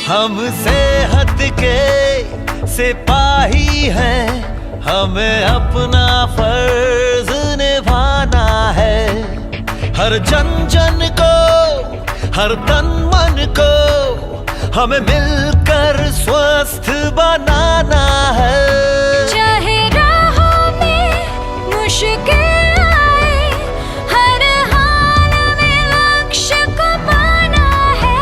हमसे हट के सिपाही हैं, हमें अपना फर्ज निभाना है। हर जन जन को, हर तन मन को हमें मिलकर स्वस्थ बनाना है। चाहे राहों में मुश्किल आए, हर हाल में लक्ष्य को पाना है।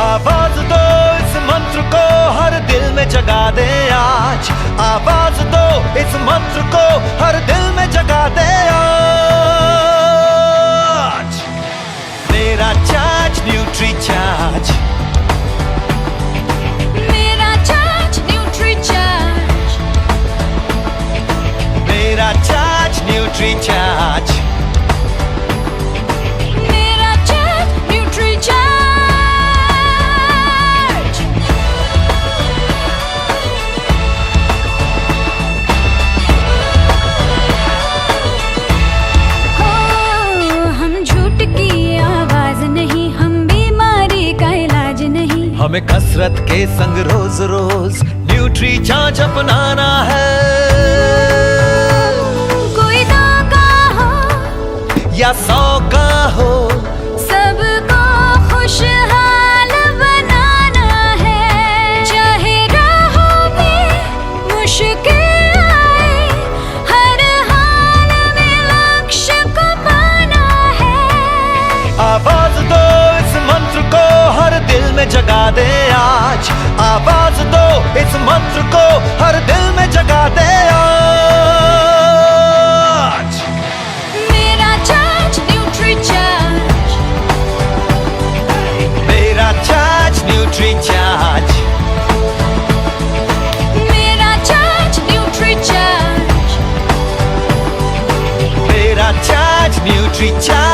आवाज दो इस मंत्र को, हर दिल में जगा दे आज। आवाज दो इस मंत्र को, हर दिल में जगा दे आज। मेरा चार्ज न्यूट्री चार्ज, मेरा चार्ज न्यूट्री चार्ज, मेरा चार्ज न्यूट्री चार्ज, मेरा चार्ज न्यूट्री चार्ज। हो, हम झूठ की आवाज नहीं, हम बीमारी का इलाज नहीं। हमें कसरत के संग रोज रोज न्यूट्री चार्ज अपनाना है। कोई दो का हो या 100 का हो, सबको खुशहाल बनाना है। चाहे राहों में मुश्किल आए, हर हाल में लक्ष्य को पाना है। आवाज दो इस मंत्र को, हर दिल में जगा दे आज। आवाज दो इस मंत्र को, हर दिल में जगा दे आज। मेरा चार्ज न्यूट्री चार्ज, मेरा चार्ज न्यूट्री चार्ज, मेरा चार्ज न्यूट्री चार्ज, मेरा चार्ज न्यूट्री चार्ज।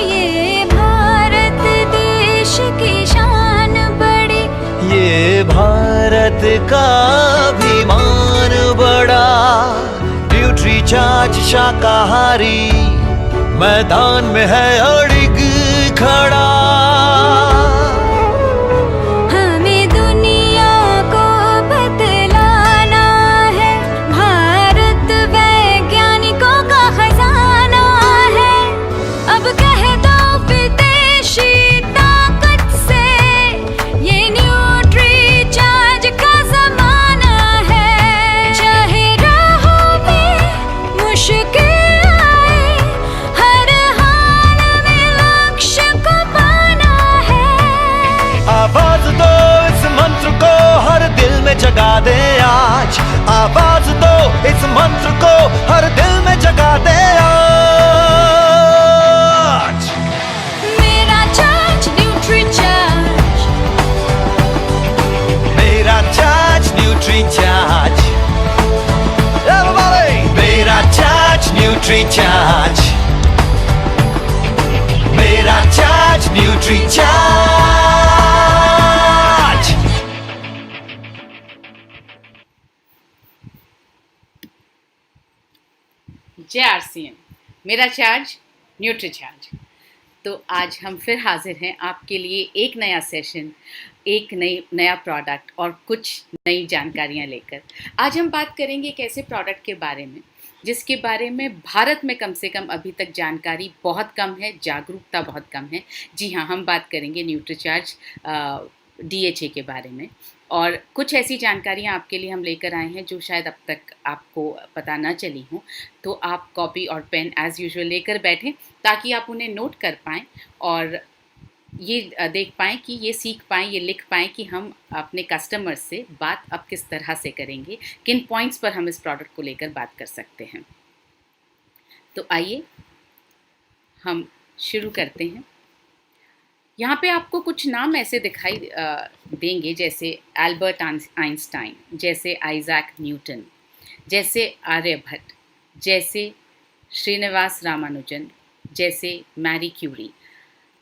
ये भारत देश की शान बड़ी, ये भारत का अभिमान बड़ा। न्यूट्री चार्ज शाकाहारी मैदान में है अड़िग खड़ा। हमें दुनिया को बतलाना है, भारत वैज्ञानिकों का खजाना है। अब कह दो विदेशी ताकत से, ये न्यूट्री चार्ज का जमाना है। चाहे राहों में मुश्किल आए, हर हाल में लक्ष्य को पाना है। आवाज दो इस मंत्र को, हर दिल में जगा दे आज। आवाज दो इस मंत्र को, हर दिल में जगा दे आज। मेरा चार्ज न्यूट्री चार्ज, मेरा चार्ज न्यूट्री चार्ज, everybody! मेरा चार्ज न्यूट्री चार्ज, मेरा चार्ज न्यूट्री चार्ज। जय आरसीएम, मेरा चार्ज न्यूट्री चार्ज। तो आज हम फिर हाजिर हैं आपके लिए एक नया सेशन, एक नया प्रोडक्ट और कुछ नई जानकारियां लेकर। आज हम बात करेंगे एक ऐसे प्रोडक्ट के बारे में जिसके बारे में भारत में कम से कम अभी तक जानकारी बहुत कम है, जागरूकता बहुत कम है। जी हाँ, हम बात करेंगे न्यूट्री चार्ज DHA के बारे में। और कुछ ऐसी जानकारियाँ आपके लिए हम लेकर आए हैं जो शायद अब तक आपको पता ना चली हों। तो आप कॉपी और पेन एज़ यूजुअल लेकर बैठें ताकि आप उन्हें नोट कर पाएँ और ये देख पाएँ कि ये सीख पाएँ, ये लिख पाएँ कि हम अपने कस्टमर से बात अब किस तरह से करेंगे, किन पॉइंट्स पर हम इस प्रोडक्ट को लेकर बात कर सकते हैं। तो आइए हम शुरू करते हैं। यहाँ पे आपको कुछ नाम ऐसे दिखाई देंगे जैसे एल्बर्ट आइंस्टाइन, जैसे आइजैक न्यूटन, जैसे आर्यभट्ट, जैसे श्रीनिवास रामानुजन, जैसे मैरी क्यूरी,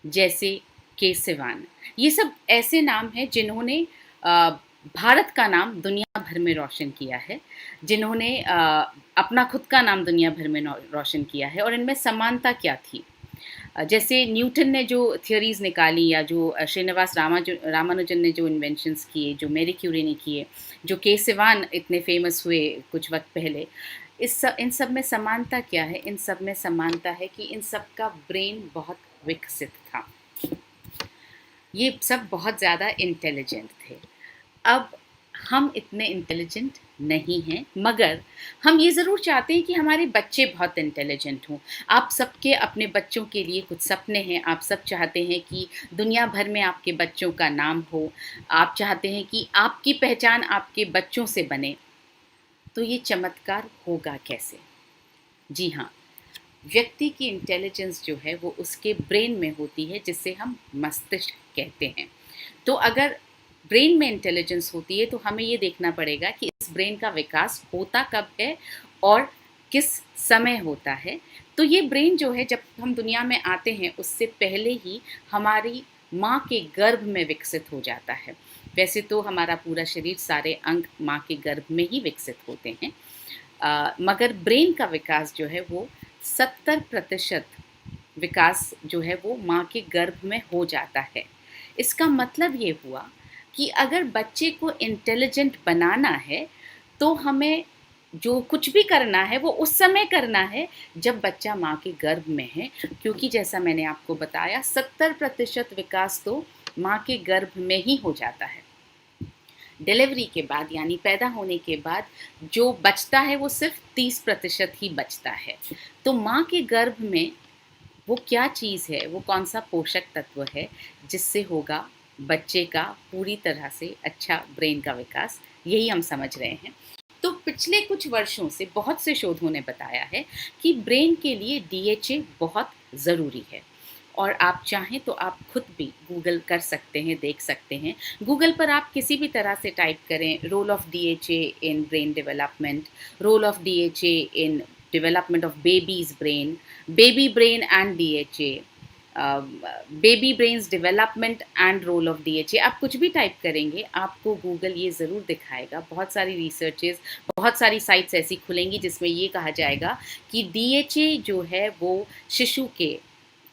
जैसे के सिवान। ये सब ऐसे नाम हैं जिन्होंने भारत का नाम दुनिया भर में रोशन किया है, जिन्होंने अपना खुद का नाम दुनिया भर में रोशन किया है। और इनमें समानता क्या थी? जैसे न्यूटन ने जो थियरीज़ निकाली, या जो श्रीनिवास रामानुजन ने जो इन्वेंशंस किए, जो मैरी क्यूरी ने किए, जो के सिवान इतने फेमस हुए कुछ वक्त पहले, इन सब में समानता क्या है? इन सब में समानता है कि इन सब का ब्रेन बहुत विकसित था। ये सब बहुत ज़्यादा इंटेलिजेंट थे। अब हम इतने इंटेलिजेंट नहीं हैं, मगर हम ये ज़रूर चाहते हैं कि हमारे बच्चे बहुत इंटेलिजेंट हों। आप सबके अपने बच्चों के लिए कुछ सपने हैं। आप सब चाहते हैं कि दुनिया भर में आपके बच्चों का नाम हो। आप चाहते हैं कि आपकी पहचान आपके बच्चों से बने। तो ये चमत्कार होगा कैसे? जी हाँ, व्यक्ति की इंटेलिजेंस जो है वो उसके ब्रेन में होती है, जिसे हम मस्तिष्क कहते हैं। तो अगर ब्रेन में इंटेलिजेंस होती है तो हमें ये देखना पड़ेगा कि इस ब्रेन का विकास होता कब है और किस समय होता है। तो ये ब्रेन जो है, जब हम दुनिया में आते हैं उससे पहले ही हमारी माँ के गर्भ में विकसित हो जाता है। वैसे तो हमारा पूरा शरीर, सारे अंग माँ के गर्भ में ही विकसित होते हैं, मगर ब्रेन का विकास जो है वो 70% विकास जो है वो माँ के गर्भ में हो जाता है। इसका मतलब ये हुआ कि अगर बच्चे को इंटेलिजेंट बनाना है तो हमें जो कुछ भी करना है वो उस समय करना है जब बच्चा माँ के गर्भ में है, क्योंकि जैसा मैंने आपको बताया 70% विकास तो माँ के गर्भ में ही हो जाता है। डिलीवरी के बाद, यानी पैदा होने के बाद, जो बचता है वो सिर्फ 30% ही बचता है। तो माँ के गर्भ में वो क्या चीज़ है, वो कौन सा पोषक तत्व है जिससे होगा बच्चे का पूरी तरह से अच्छा ब्रेन का विकास, यही हम समझ रहे हैं। तो पिछले कुछ वर्षों से बहुत से शोधों ने बताया है कि ब्रेन के लिए डीएचए बहुत ज़रूरी है। और आप चाहें तो आप खुद भी गूगल कर सकते हैं, देख सकते हैं। गूगल पर आप किसी भी तरह से टाइप करें role of DHA in brain development, role of DHA in development of babies brain, baby brain and DHA, baby brains development and role of DHA. आप कुछ भी टाइप करेंगे आपको गूगल ये ज़रूर दिखाएगा। बहुत सारी रिसर्चेस, बहुत सारी साइट्स ऐसी खुलेंगी जिसमें ये कहा जाएगा कि डीएचए जो है वो शिशु के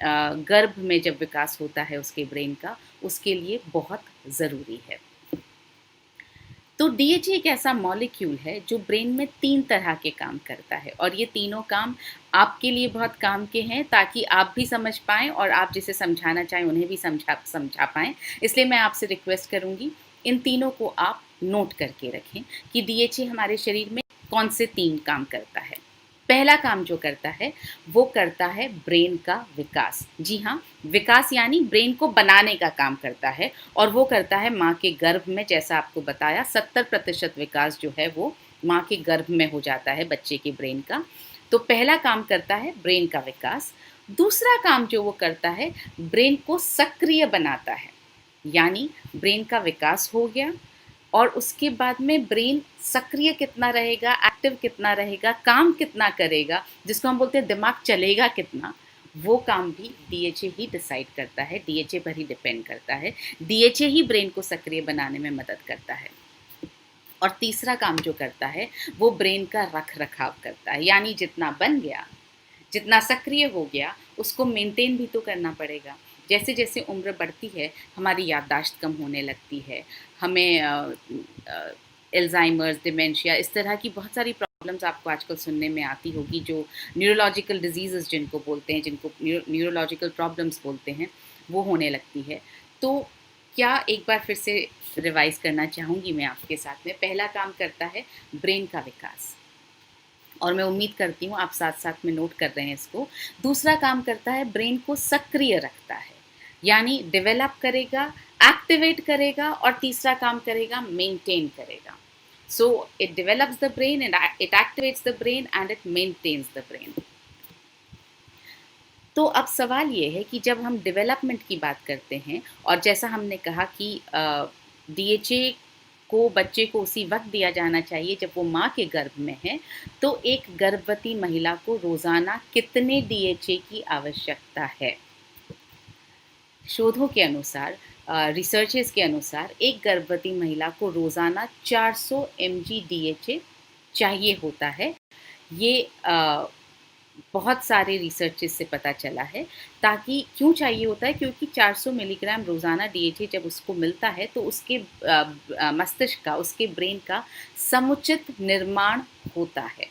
गर्भ में जब विकास होता है उसके ब्रेन का, उसके लिए बहुत ज़रूरी है। तो डीएचए एक ऐसा मॉलिक्यूल है जो ब्रेन में 3 तरह के काम करता है, और ये तीनों काम आपके लिए बहुत काम के हैं, ताकि आप भी समझ पाएँ और आप जिसे समझाना चाहें उन्हें भी समझा पाएँ। इसलिए मैं आपसे रिक्वेस्ट करूँगी इन तीनों को आप नोट करके रखें कि डीएचए हमारे शरीर में कौन से 3 काम करता है। पहला काम जो करता है वो करता है ब्रेन का विकास। जी हाँ, विकास यानी ब्रेन को बनाने का काम करता है, और वो करता है माँ के गर्भ में। जैसा आपको बताया 70% विकास जो है वो माँ के गर्भ में हो जाता है बच्चे के ब्रेन का। तो पहला काम करता है ब्रेन का विकास। दूसरा काम जो वो करता है, ब्रेन को सक्रिय बनाता है, यानी ब्रेन का विकास हो गया और उसके बाद में ब्रेन सक्रिय कितना रहेगा, एक्टिव कितना रहेगा, काम कितना करेगा, जिसको हम बोलते हैं दिमाग चलेगा कितना, वो काम भी डीएचए ही डिसाइड करता है, डीएचए पर ही डिपेंड करता है। डीएचए ही ब्रेन को सक्रिय बनाने में मदद करता है। और तीसरा काम जो करता है वो ब्रेन का रख रखाव करता है, यानी जितना बन गया, जितना सक्रिय हो गया, उसको मेंटेन भी तो करना पड़ेगा। जैसे जैसे उम्र बढ़ती है हमारी याददाश्त कम होने लगती है, हमें अल्जाइमर्स, डिमेंशिया, इस तरह की बहुत सारी प्रॉब्लम्स आपको आजकल सुनने में आती होगी, जो न्यूरोलॉजिकल डिजीज़ जिनको बोलते हैं, जिनको न्यूरोलॉजिकल प्रॉब्लम्स बोलते हैं, वो होने लगती है। तो क्या एक बार फिर से रिवाइज करना चाहूँगी मैं आपके साथ में। पहला काम करता है ब्रेन का विकास, और मैं उम्मीद करती हूँ आप साथ साथ में नोट कर रहे हैं इसको। दूसरा काम करता है ब्रेन को सक्रिय रखता है, यानी डेवलप करेगा, एक्टिवेट करेगा, और तीसरा काम करेगा मेंटेन करेगा। So it develops the brain, it activates the brain and it maintains the brain. तो अब सवाल ये है कि जब हम डेवलपमेंट की बात करते हैं, और जैसा हमने कहा कि डीएचए को बच्चे को उसी वक्त दिया जाना चाहिए जब वो माँ के गर्भ में है, तो एक गर्भवती महिला को रोज़ाना कितने डीएचए की आवश्यकता है? शोधों के अनुसार, रिसर्चेस के अनुसार एक गर्भवती महिला को रोज़ाना 400 mg डीएचए चाहिए होता है। ये बहुत सारे रिसर्चेस से पता चला है। ताकि क्यों चाहिए होता है, क्योंकि 400 मिलीग्राम रोज़ाना डीएचए जब उसको मिलता है तो उसके मस्तिष्क का, उसके ब्रेन का समुचित निर्माण होता है।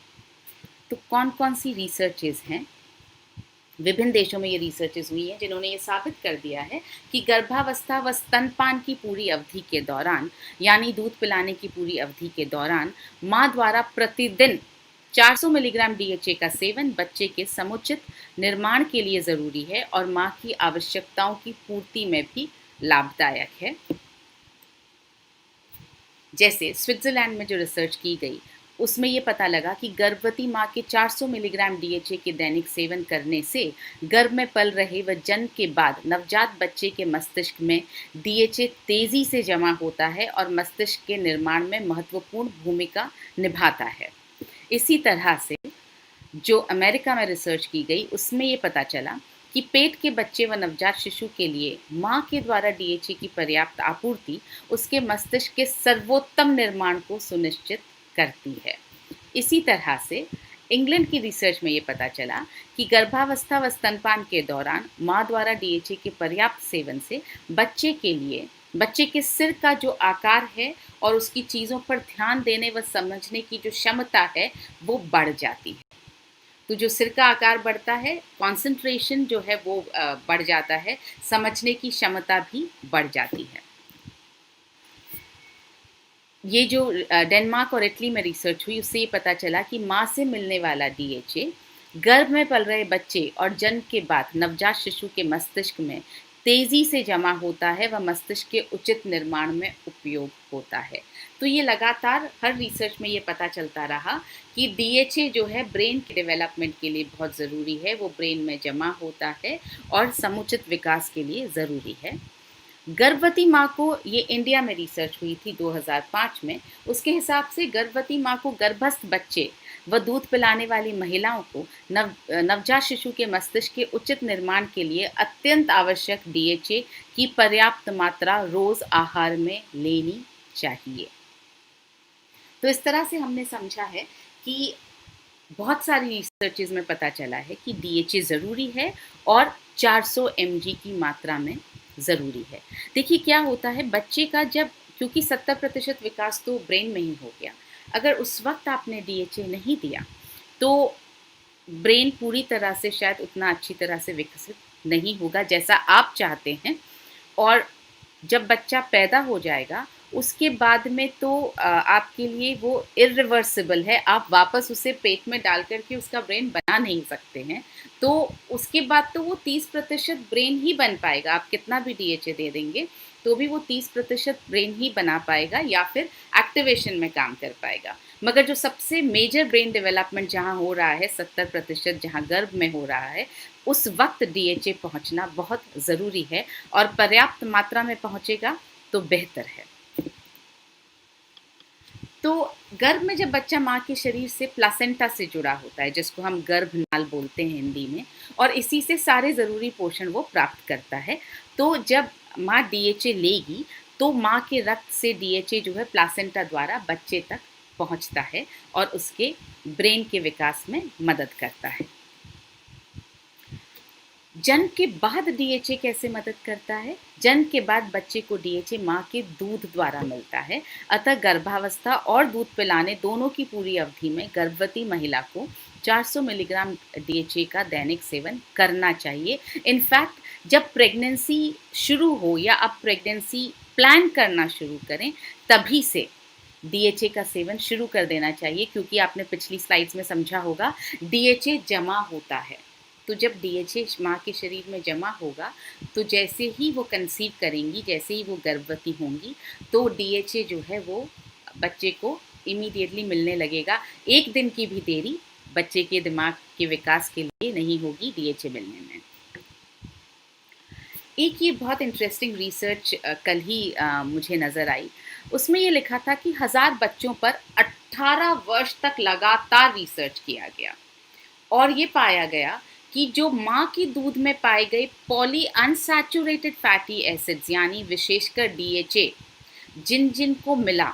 तो कौन कौन सी रिसर्चेस हैं? विभिन्न देशों में ये रिसर्चेस हुई हैं जिन्होंने ये साबित कर दिया है कि गर्भावस्था व स्तनपान की पूरी अवधि के दौरान, यानी दूध पिलाने की पूरी अवधि के दौरान, माँ द्वारा प्रतिदिन 400 मिलीग्राम डीएचए का सेवन बच्चे के समुचित निर्माण के लिए ज़रूरी है और माँ की आवश्यकताओं की पूर्ति में भी लाभदायक है। जैसे स्विट्ज़रलैंड में जो रिसर्च की गई, उसमें ये पता लगा कि गर्भवती माँ के 400 मिलीग्राम डीएचए के दैनिक सेवन करने से गर्भ में पल रहे व जन्म के बाद नवजात बच्चे के मस्तिष्क में डीएचए तेज़ी से जमा होता है और मस्तिष्क के निर्माण में महत्वपूर्ण भूमिका निभाता है। इसी तरह से जो अमेरिका में रिसर्च की गई, उसमें ये पता चला कि पेट के बच्चे व नवजात शिशु के लिए माँ के द्वारा डीएचए की पर्याप्त आपूर्ति उसके मस्तिष्क के सर्वोत्तम निर्माण को सुनिश्चित करती है। इसी तरह से इंग्लैंड की रिसर्च में ये पता चला कि गर्भावस्था व स्तनपान के दौरान माँ द्वारा डीएचए के पर्याप्त सेवन से बच्चे के सिर का जो आकार है और उसकी चीज़ों पर ध्यान देने व समझने की जो क्षमता है वो बढ़ जाती है। तो जो सिर का आकार बढ़ता है, कंसंट्रेशन जो है वो बढ़ जाता है, समझने की क्षमता भी बढ़ जाती है। ये जो डेनमार्क और इटली में रिसर्च हुई, उससे ये पता चला कि माँ से मिलने वाला डीएचए गर्भ में पल रहे बच्चे और जन्म के बाद नवजात शिशु के मस्तिष्क में तेज़ी से जमा होता है व मस्तिष्क के उचित निर्माण में उपयोग होता है। तो ये लगातार हर रिसर्च में ये पता चलता रहा कि डीएचए जो है ब्रेन के डेवलपमेंट के लिए बहुत ज़रूरी है, वो ब्रेन में जमा होता है और समुचित विकास के लिए ज़रूरी है। गर्भवती माँ को, ये इंडिया में रिसर्च हुई थी 2005 में, उसके हिसाब से गर्भवती माँ को गर्भस्थ बच्चे व दूध पिलाने वाली महिलाओं को नवजात शिशु के मस्तिष्क के उचित निर्माण के लिए अत्यंत आवश्यक डीएचए की पर्याप्त मात्रा रोज़ आहार में लेनी चाहिए। तो इस तरह से हमने समझा है कि बहुत सारी रिसर्चेज में पता चला है कि डीएचए ज़रूरी है और 400 mg की मात्रा में ज़रूरी है। देखिए क्या होता है, बच्चे का जब, क्योंकि 70% विकास तो ब्रेन में ही हो गया, अगर उस वक्त आपने डीएचए नहीं दिया तो ब्रेन पूरी तरह से शायद उतना अच्छी तरह से विकसित नहीं होगा जैसा आप चाहते हैं। और जब बच्चा पैदा हो जाएगा उसके बाद में तो आपके लिए वो इरिवर्सिबल है, आप वापस उसे पेट में डाल करके उसका ब्रेन बना नहीं सकते हैं। तो उसके बाद तो वो 30% ब्रेन ही बन पाएगा, आप कितना भी डीएचए दे देंगे तो भी वो 30% ब्रेन ही बना पाएगा या फिर एक्टिवेशन में काम कर पाएगा। मगर जो सबसे मेजर ब्रेन डेवलपमेंट जहाँ हो रहा है, 70% जहाँ गर्भ में हो रहा है, उस वक्त डीएचए पहुँचना बहुत ज़रूरी है और पर्याप्त मात्रा में पहुँचेगा तो बेहतर है। तो गर्भ में जब बच्चा माँ के शरीर से प्लासेंटा से जुड़ा होता है, जिसको हम गर्भनाल बोलते हैं हिंदी में, और इसी से सारे ज़रूरी पोषण वो प्राप्त करता है। तो जब माँ डीएचए लेगी तो माँ के रक्त से डीएचए जो है प्लासेंटा द्वारा बच्चे तक पहुँचता है और उसके ब्रेन के विकास में मदद करता है। जन्म के बाद डीएचए कैसे मदद करता है? जन्म के बाद बच्चे को डीएचए माँ के दूध द्वारा मिलता है, अतः गर्भावस्था और दूध पिलाने दोनों की पूरी अवधि में गर्भवती महिला को 400 मिलीग्राम डीएचए का दैनिक सेवन करना चाहिए। इनफैक्ट जब प्रेगनेंसी शुरू हो या आप प्रेगनेंसी प्लान करना शुरू करें, तभी से डीएचए का सेवन शुरू कर देना चाहिए, क्योंकि आपने पिछली स्लाइड्स में समझा होगा डीएचए जमा होता है। तो जब डीएचए माँ के शरीर में जमा होगा तो जैसे ही वो कंसीव करेंगी, जैसे ही वो गर्भवती होंगी, तो डीएचए जो है वो बच्चे को इमीडिएटली मिलने लगेगा। एक दिन की भी देरी बच्चे के दिमाग के विकास के लिए नहीं होगी डीएचए मिलने में। एक ये बहुत इंटरेस्टिंग रिसर्च कल ही मुझे नज़र आई। उसमें ये लिखा था कि 1000 बच्चों पर 18 वर्ष तक लगातार रिसर्च किया गया और ये पाया गया कि जो माँ की दूध में पाए गए पॉली अनसैचुरेटेड फैटी एसिड्स यानी विशेषकर डीएचए जिन जिन को मिला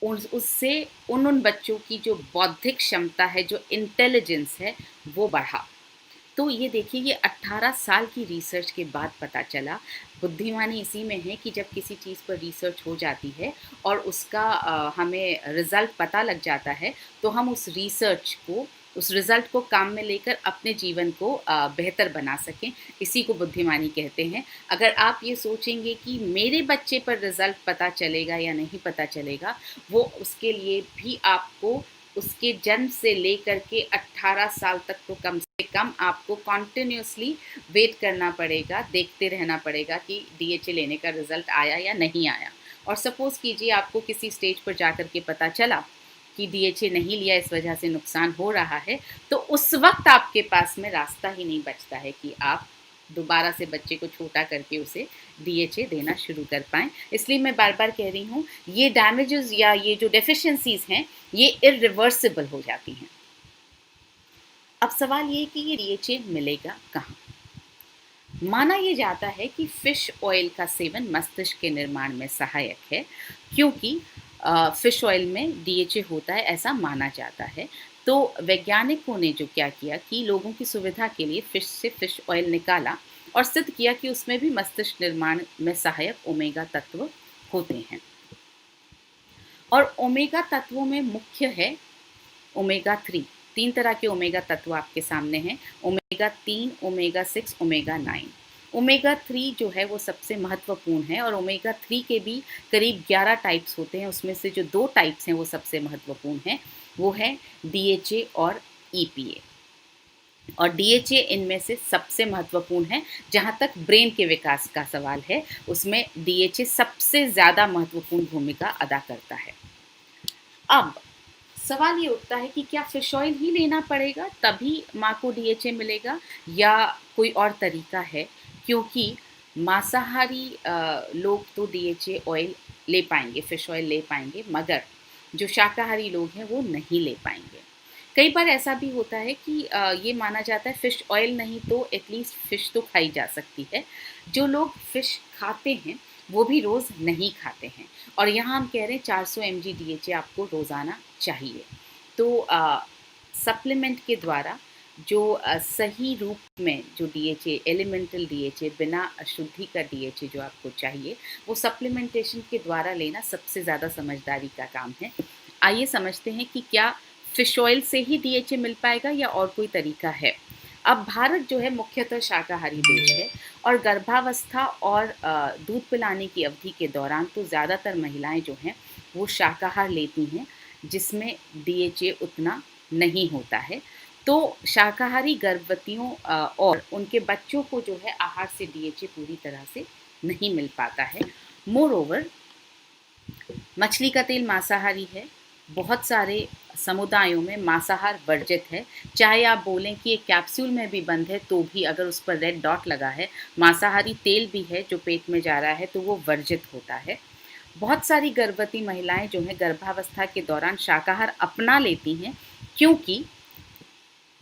उससे उन बच्चों की जो बौद्धिक क्षमता है, जो इंटेलिजेंस है, वो बढ़ा। तो ये देखिए, ये 18 साल की रिसर्च के बाद पता चला। बुद्धिमानी इसी में है कि जब किसी चीज़ पर रिसर्च हो जाती है और उसका हमें रिज़ल्ट पता लग जाता है, तो हम उस रिज़ल्ट को काम में लेकर अपने जीवन को बेहतर बना सकें। इसी को बुद्धिमानी कहते हैं। अगर आप ये सोचेंगे कि मेरे बच्चे पर रिज़ल्ट पता चलेगा या नहीं पता चलेगा, वो उसके लिए भी आपको उसके जन्म से लेकर के 18 साल तक तो कम से कम आपको कॉन्टिन्यूसली वेट करना पड़ेगा, देखते रहना पड़ेगा कि डीएचए लेने का रिज़ल्ट आया या नहीं आया। और सपोज़ कीजिए आपको किसी स्टेज पर जाकर के पता चला कि डीएचए नहीं लिया, इस वजह से नुकसान हो रहा है, तो उस वक्त आपके पास में रास्ता ही नहीं बचता है कि आप दोबारा से बच्चे को छोटा करके उसे डीएचए देना शुरू कर पाएँ। इसलिए मैं बार बार कह रही हूँ, ये डैमेजेस या ये जो डेफिशिएंसीज़ हैं, ये इरिवर्सिबल हो जाती हैं। अब सवाल ये है कि ये डीएचए मिलेगा कहाँ? माना ये जाता है कि फ़िश ऑयल का सेवन मस्तिष्क के निर्माण में सहायक है, क्योंकि फ़िश ऑयल में डीएचए होता है, ऐसा माना जाता है। तो वैज्ञानिकों ने जो क्या किया कि लोगों की सुविधा के लिए फ़िश से फ़िश ऑयल निकाला और सिद्ध किया कि उसमें भी मस्तिष्क निर्माण में सहायक ओमेगा तत्व होते हैं। और ओमेगा तत्वों में मुख्य है ओमेगा 3। 3 तरह के ओमेगा तत्व आपके सामने हैं, ओमेगा 3, ओमेगा 6, ओमेगा 9। ओमेगा 3 जो है वो सबसे महत्वपूर्ण है और ओमेगा 3 के भी करीब 11 टाइप्स होते हैं। उसमें से जो 2 टाइप्स हैं वो सबसे महत्वपूर्ण हैं, वो है डीएचए और ईपीए। और डीएचए इनमें से सबसे महत्वपूर्ण है। जहाँ तक ब्रेन के विकास का सवाल है, उसमें डीएचए सबसे ज़्यादा महत्वपूर्ण भूमिका अदा करता है। अब सवाल ये उठता है कि क्या फ़िश ऑयल ही लेना पड़ेगा तभी माँ को डीएचए मिलेगा या कोई और तरीका है? क्योंकि मांसाहारी लोग तो डीएचए ऑयल ले पाएंगे, फ़िश ऑयल ले पाएंगे, मगर जो शाकाहारी लोग हैं वो नहीं ले पाएंगे। कई बार ऐसा भी होता है कि ये माना जाता है फ़िश ऑयल नहीं तो एटलीस्ट फ़िश तो खाई जा सकती है। जो लोग फ़िश खाते हैं वो भी रोज़ नहीं खाते हैं और यहाँ हम कह रहे हैं 400 mg डीएचए आपको रोज़ाना चाहिए। तो सप्लीमेंट के द्वारा जो सही रूप में जो डीएचए, एलिमेंटल डीएचए, बिना अशुद्धि का डीएचए जो आपको चाहिए, वो सप्लीमेंटेशन के द्वारा लेना सबसे ज़्यादा समझदारी का काम है। आइए समझते हैं कि क्या फ़िश ऑयल से ही डीएचए मिल पाएगा या और कोई तरीका है। अब भारत जो है मुख्यतः शाकाहारी देश है और गर्भावस्था और दूध पिलाने की अवधि के दौरान तो ज़्यादातर महिलाएं जो हैं वो शाकाहार लेती हैं, जिसमें डीएचए उतना नहीं होता है। तो शाकाहारी गर्भवतियों और उनके बच्चों को जो है आहार से डीएचए पूरी तरह से नहीं मिल पाता है। मोरओवर मछली का तेल मांसाहारी है। बहुत सारे समुदायों में मांसाहार वर्जित है। चाहे आप बोलें कि एक कैप्सूल में भी बंद है तो भी अगर उस पर रेड डॉट लगा है, मांसाहारी तेल भी है जो पेट में जा रहा है, तो वो वर्जित होता है। बहुत सारी गर्भवती महिलाएं जो हैं गर्भावस्था के दौरान शाकाहार अपना लेती हैं क्योंकि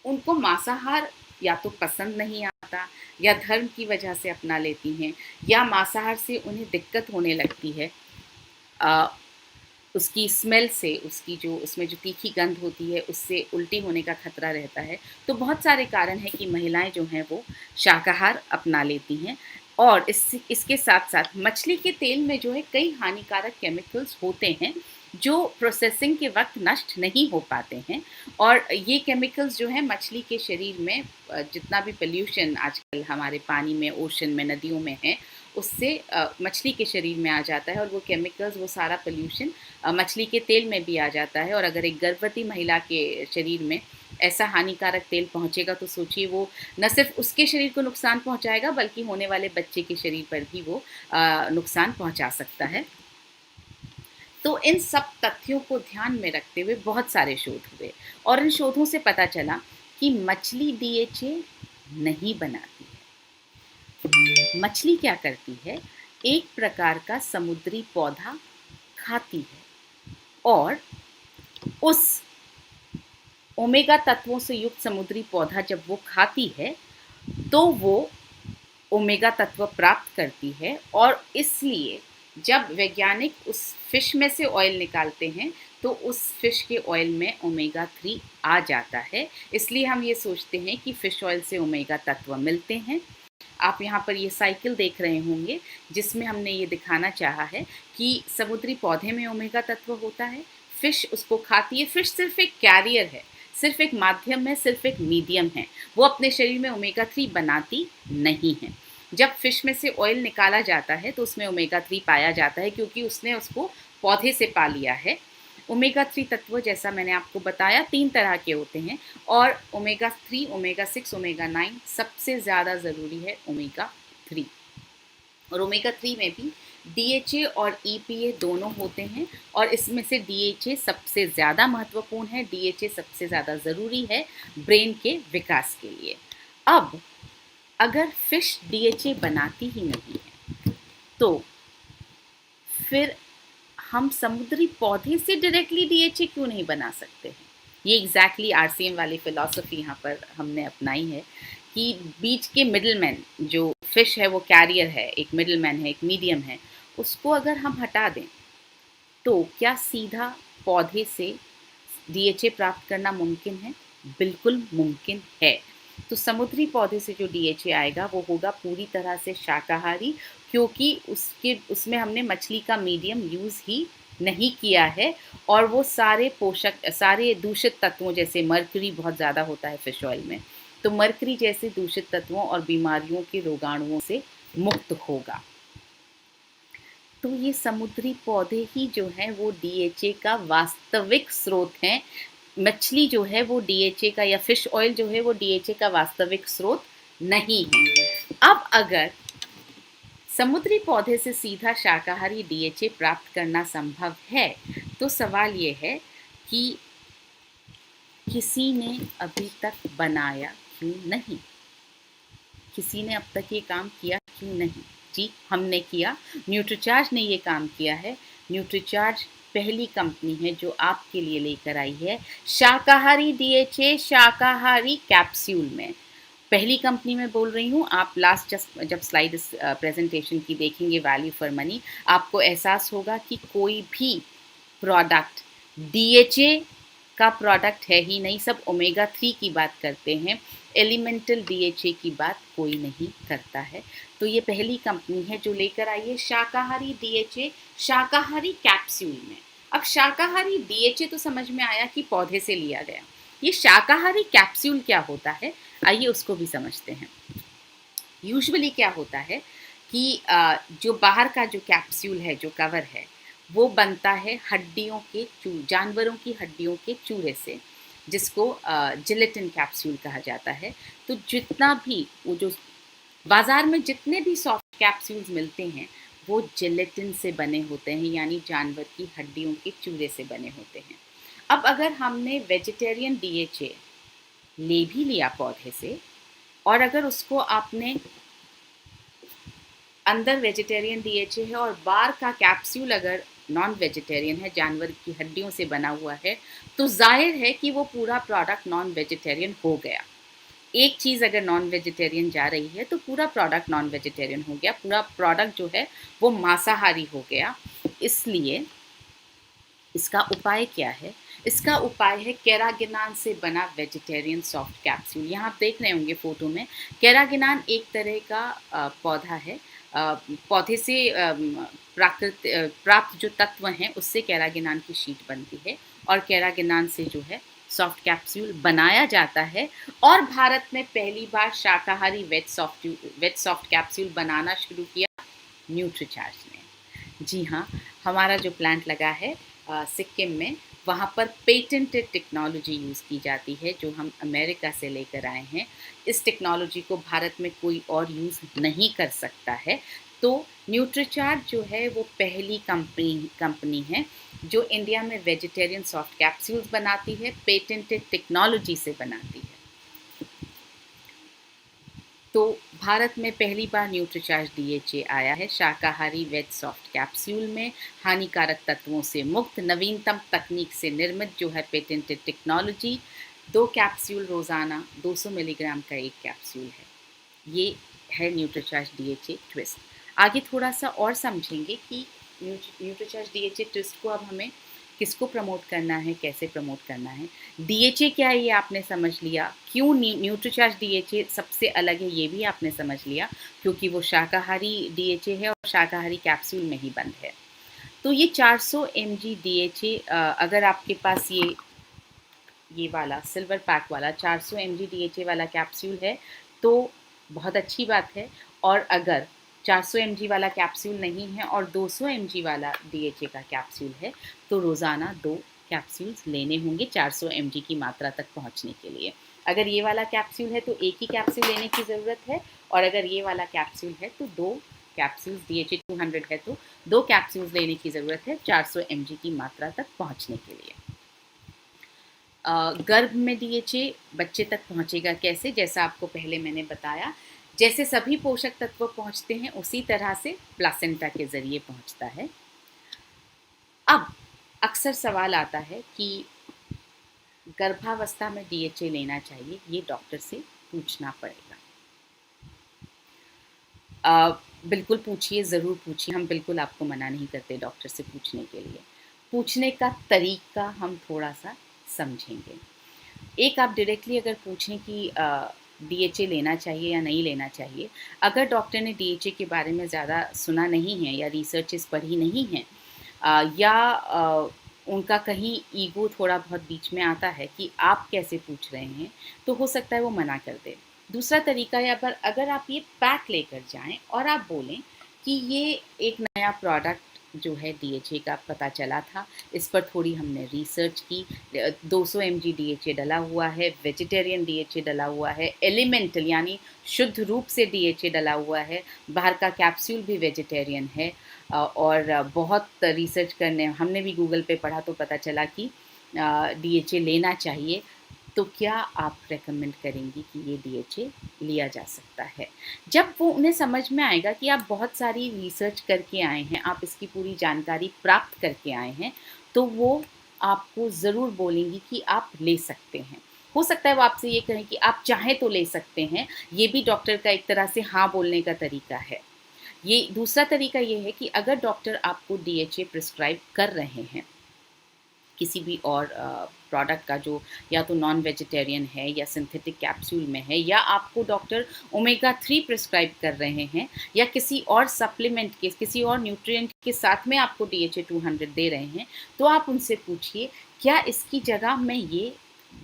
उनको मांसाहार या तो पसंद नहीं आता या धर्म की वजह से अपना लेती हैं या मांसाहार से उन्हें दिक्कत होने लगती है। उसकी स्मेल से, उसकी जो उसमें जो तीखी गंध होती है उससे उल्टी होने का खतरा रहता है। तो बहुत सारे कारण हैं कि महिलाएं जो हैं वो शाकाहार अपना लेती हैं। और इसके साथ साथ मछली के तेल में जो है कई हानिकारक केमिकल्स होते हैं जो प्रोसेसिंग के वक्त नष्ट नहीं हो पाते हैं। और ये केमिकल्स जो हैं मछली के शरीर में जितना भी पोल्यूशन आजकल हमारे पानी में, ओशन में, नदियों में है, उससे मछली के शरीर में आ जाता है और वो केमिकल्स, वो सारा पोल्यूशन मछली के तेल में भी आ जाता है। और अगर एक गर्भवती महिला के शरीर में ऐसा हानिकारक तेल पहुंचेगा तो सोचिए वो न सिर्फ उसके शरीर को नुकसान पहुंचाएगा बल्कि होने वाले बच्चे के शरीर पर भी वो नुकसान पहुंचा सकता है। तो इन सब तथ्यों को ध्यान में रखते हुए बहुत सारे शोध हुए और इन शोधों से पता चला कि मछली डीएचए नहीं बनाती है। मछली क्या करती है, एक प्रकार का समुद्री पौधा खाती है और उस ओमेगा तत्वों से युक्त समुद्री पौधा जब वो खाती है तो वो ओमेगा तत्व प्राप्त करती है, और इसलिए जब वैज्ञानिक उस फिश में से ऑयल निकालते हैं तो उस फिश के ऑयल में ओमेगा 3 आ जाता है। इसलिए हम ये सोचते हैं कि फिश ऑयल से ओमेगा तत्व मिलते हैं। आप यहाँ पर ये साइकिल देख रहे होंगे जिसमें हमने ये दिखाना चाहा है कि समुद्री पौधे में ओमेगा तत्व होता है, फिश उसको खाती है। फिश सिर्फ एक कैरियर है, सिर्फ एक माध्यम है, सिर्फ एक मीडियम है, वो अपने शरीर में ओमेगा 3 बनाती नहीं है। जब फिश में से ऑयल निकाला जाता है तो उसमें ओमेगा 3 पाया जाता है, क्योंकि उसने उसको पौधे से पा लिया है। ओमेगा 3 तत्व जैसा मैंने आपको बताया 3 तरह के होते हैं, और ओमेगा 3, ओमेगा 6, ओमेगा 9 सबसे ज़्यादा ज़रूरी है ओमेगा 3। और ओमेगा 3 में भी DHA और EPA दोनों होते हैं, और इसमें से DHA सबसे ज़्यादा महत्वपूर्ण है। DHA सबसे ज़्यादा ज़रूरी है ब्रेन के विकास के लिए। अब अगर फिश DHA बनाती ही नहीं है तो फिर हम समुद्री पौधे से डायरेक्टली DHA क्यों नहीं बना सकते हैं? ये एग्जैक्टली RCM वाली फिलॉसफी यहाँ पर हमने अपनाई है कि बीच के मिडलमैन, जो फिश है वो कैरियर है, एक मिडलमैन है, एक मीडियम है, उसको अगर हम हटा दें तो क्या सीधा पौधे से DHA प्राप्त करना मुमकिन है? बिल्कुल मुमकिन है। तो समुद्री पौधे से जो DHA आएगा वो होगा पूरी तरह से शाकाहारी, क्योंकि उसमें हमने मछली का मीडियम यूज़ ही नहीं किया है, और वो सारे पोषक, सारे दूषित तत्वों, जैसे मर्करी बहुत ज़्यादा होता है फिश ऑयल में, तो मर्करी जैसे दूषित तत्वों और बीमारियों के रोगाणुओं से मुक्त होगा। तो ये समुद्री पौधे ही जो हैं वो DHA का वास्तविक स्रोत हैं। मछली जो है वो DHA का, या फिश ऑयल जो है वो DHA का वास्तविक स्रोत नहीं है। अब अगर समुद्री पौधे से सीधा शाकाहारी DHA प्राप्त करना संभव है तो सवाल ये है कि किसी ने अभी तक बनाया क्यों नहीं? किसी ने अब तक ये काम किया क्यों नहीं? जी, हमने किया। न्यूट्रीचार्ज ने ये काम किया है। न्यूट्रीचार्ज पहली कंपनी है जो आपके लिए लेकर आई है शाकाहारी DHA शाकाहारी कैप्सूल में। पहली कंपनी में बोल रही हूँ। आप लास्ट जब स्लाइड इस प्रेजेंटेशन की देखेंगे वैल्यू फॉर मनी, आपको एहसास होगा कि कोई भी प्रोडक्ट DHA का प्रोडक्ट है ही नहीं। सब ओमेगा 3 की बात करते हैं, एलिमेंटल DHA की बात कोई नहीं करता है। तो ये पहली कंपनी है जो लेकर आई है शाकाहारी DHA शाकाहारी कैप्सूल में। अब शाकाहारी DHA तो समझ में आया कि पौधे से लिया गया, ये शाकाहारी कैप्सूल क्या होता है, आइए उसको भी समझते हैं। यूजुअली क्या होता है कि जो बाहर का जो कैप्सूल है, जो कवर है, वो बनता है हड्डियों के जानवरों की हड्डियों के चूरे से, जिसको जिलेटिन कैप्सूल कहा जाता है। तो जितना भी वो जो बाज़ार में जितने भी सॉफ्ट कैप्सूल्स मिलते हैं वो जिलेटिन से बने होते हैं, यानी जानवर की हड्डियों के चूरे से बने होते हैं। अब अगर हमने वेजिटेरियन DHA ले भी लिया पौधे से, और अगर उसको आपने अंदर वेजिटेरियन DHA है और बाहर का कैप्सूल अगर नॉन वेजिटेरियन है, जानवर की हड्डियों से बना हुआ है, तो जाहिर है कि वो पूरा प्रोडक्ट नॉन वेजिटेरियन हो गया। एक चीज़ अगर नॉन वेजिटेरियन जा रही है तो पूरा प्रोडक्ट नॉन वेजिटेरियन हो गया, पूरा प्रोडक्ट जो है वो मांसाहारी हो गया। इसलिए इसका उपाय क्या है? इसका उपाय है कैरागिनान से बना वेजिटेरियन सॉफ्ट कैप्सूल। यहाँ आप देख रहे होंगे फ़ोटो में, कैरागिनान एक तरह का पौधा है। पौधे से प्राप्त जो तत्व हैं उससे कैरागिनान की शीट बनती है, और कैरागिनान से जो है सॉफ्ट कैप्सूल बनाया जाता है। और भारत में पहली बार शाकाहारी वेज सॉफ्ट कैप्सूल बनाना शुरू किया न्यूट्रीचार्ज ने। जी हाँ, हमारा जो प्लांट लगा है सिक्किम में, वहाँ पर पेटेंटेड टेक्नोलॉजी यूज़ की जाती है जो हम अमेरिका से लेकर आए हैं। इस टेक्नोलॉजी को भारत में कोई और यूज़ नहीं कर सकता है। तो न्यूट्रीचार्ज जो है वो पहली कंपनी है जो इंडिया में वेजिटेरियन सॉफ्ट कैप्सूल्स बनाती है, पेटेंटेड टेक्नोलॉजी से बनाती है। तो भारत में पहली बार न्यूट्रीचार्ज DHA आया है शाकाहारी वेज सॉफ्ट कैप्सूल में, हानिकारक तत्वों से मुक्त नवीनतम तकनीक से निर्मित जो है पेटेंटेड टेक्नोलॉजी। 2 कैप्सूल रोज़ाना 200 मिलीग्राम का एक कैप्सूल है। ये है न्यूट्रीचार्ज DHA ट्विस्ट। आगे थोड़ा सा और समझेंगे कि न्यूट्रीचार्ज DHA ट्विस्ट को अब हमें किसको प्रमोट करना है, कैसे प्रमोट करना है। DHA क्या है ये आपने समझ लिया, क्यों न्यूट्रीचार्ज DHA सबसे अलग है ये भी आपने समझ लिया, क्योंकि वो शाकाहारी DHA है और शाकाहारी कैप्सूल में ही बंद है। तो ये 400 mg DHA अगर आपके पास ये वाला सिल्वर पैक वाला 400 mg DHA वाला कैप्सूल है तो बहुत अच्छी बात है। और अगर 400 mg वाला कैप्सूल नहीं है और 200 mg वाला DHA का कैप्सूल है तो रोज़ाना 2 कैप्सूल्स लेने होंगे 400 mg की मात्रा तक पहुंचने के लिए। अगर ये वाला कैप्सूल है तो एक ही कैप्सूल लेने की ज़रूरत है, और अगर ये वाला कैप्सूल है तो 2 कैप्सूल्स, DHA 200 है तो 2 कैप्सूल्स लेने की ज़रूरत है 400 mg की मात्रा तक पहुँचने के लिए। गर्भ में DHA बच्चे तक पहुँचेगा कैसे, जैसा आपको पहले मैंने बताया, जैसे सभी पोषक तत्व पहुँचते हैं उसी तरह से प्लासेंटा के ज़रिए पहुँचता है। अब अक्सर सवाल आता है कि गर्भावस्था में DHA लेना चाहिए, ये डॉक्टर से पूछना पड़ेगा। बिल्कुल पूछिए, ज़रूर पूछिए, हम बिल्कुल आपको मना नहीं करते डॉक्टर से पूछने के लिए। पूछने का तरीका हम थोड़ा सा समझेंगे। एक, आप डायरेक्टली अगर पूछें कि DHA लेना चाहिए या नहीं लेना चाहिए, अगर डॉक्टर ने DHA के बारे में ज़्यादा सुना नहीं है या रिसर्चेस पढ़ी नहीं हैं, या उनका कहीं ईगो थोड़ा बहुत बीच में आता है कि आप कैसे पूछ रहे हैं, तो हो सकता है वो मना कर दे। दूसरा तरीका है, अगर आप ये पैक लेकर जाएं और आप बोलें कि ये एक नया प्रोडक्ट जो है DHA का पता चला था, इस पर थोड़ी हमने रिसर्च की, 200 mg DHA डला हुआ है, वेजिटेरियन DHA डला हुआ है, एलिमेंटल यानी शुद्ध रूप से DHA डला हुआ है, बाहर का कैप्सूल भी वेजिटेरियन है, और बहुत रिसर्च करने हमने भी गूगल पे पढ़ा तो पता चला कि DHA लेना चाहिए, तो क्या आप रेकमेंड करेंगी कि ये DHA लिया जा सकता है? जब वो उन्हें समझ में आएगा कि आप बहुत सारी रिसर्च करके आए हैं, आप इसकी पूरी जानकारी प्राप्त करके आए हैं, तो वो आपको ज़रूर बोलेंगी कि आप ले सकते हैं। हो सकता है वो आपसे ये कहें कि आप चाहें तो ले सकते हैं, ये भी डॉक्टर का एक तरह से हाँ बोलने का तरीका है। ये दूसरा तरीका ये है कि अगर डॉक्टर आपको DHA प्रिस्क्राइब कर रहे हैं किसी भी और प्रोडक्ट का जो या तो नॉन वेजिटेरियन है या सिंथेटिक कैप्सूल में है, या आपको डॉक्टर ओमेगा 3 प्रिस्क्राइब कर रहे हैं, या किसी और सप्लीमेंट के, किसी और न्यूट्रिएंट के साथ में आपको DHA 200 दे रहे हैं, तो आप उनसे पूछिए क्या इसकी जगह मैं ये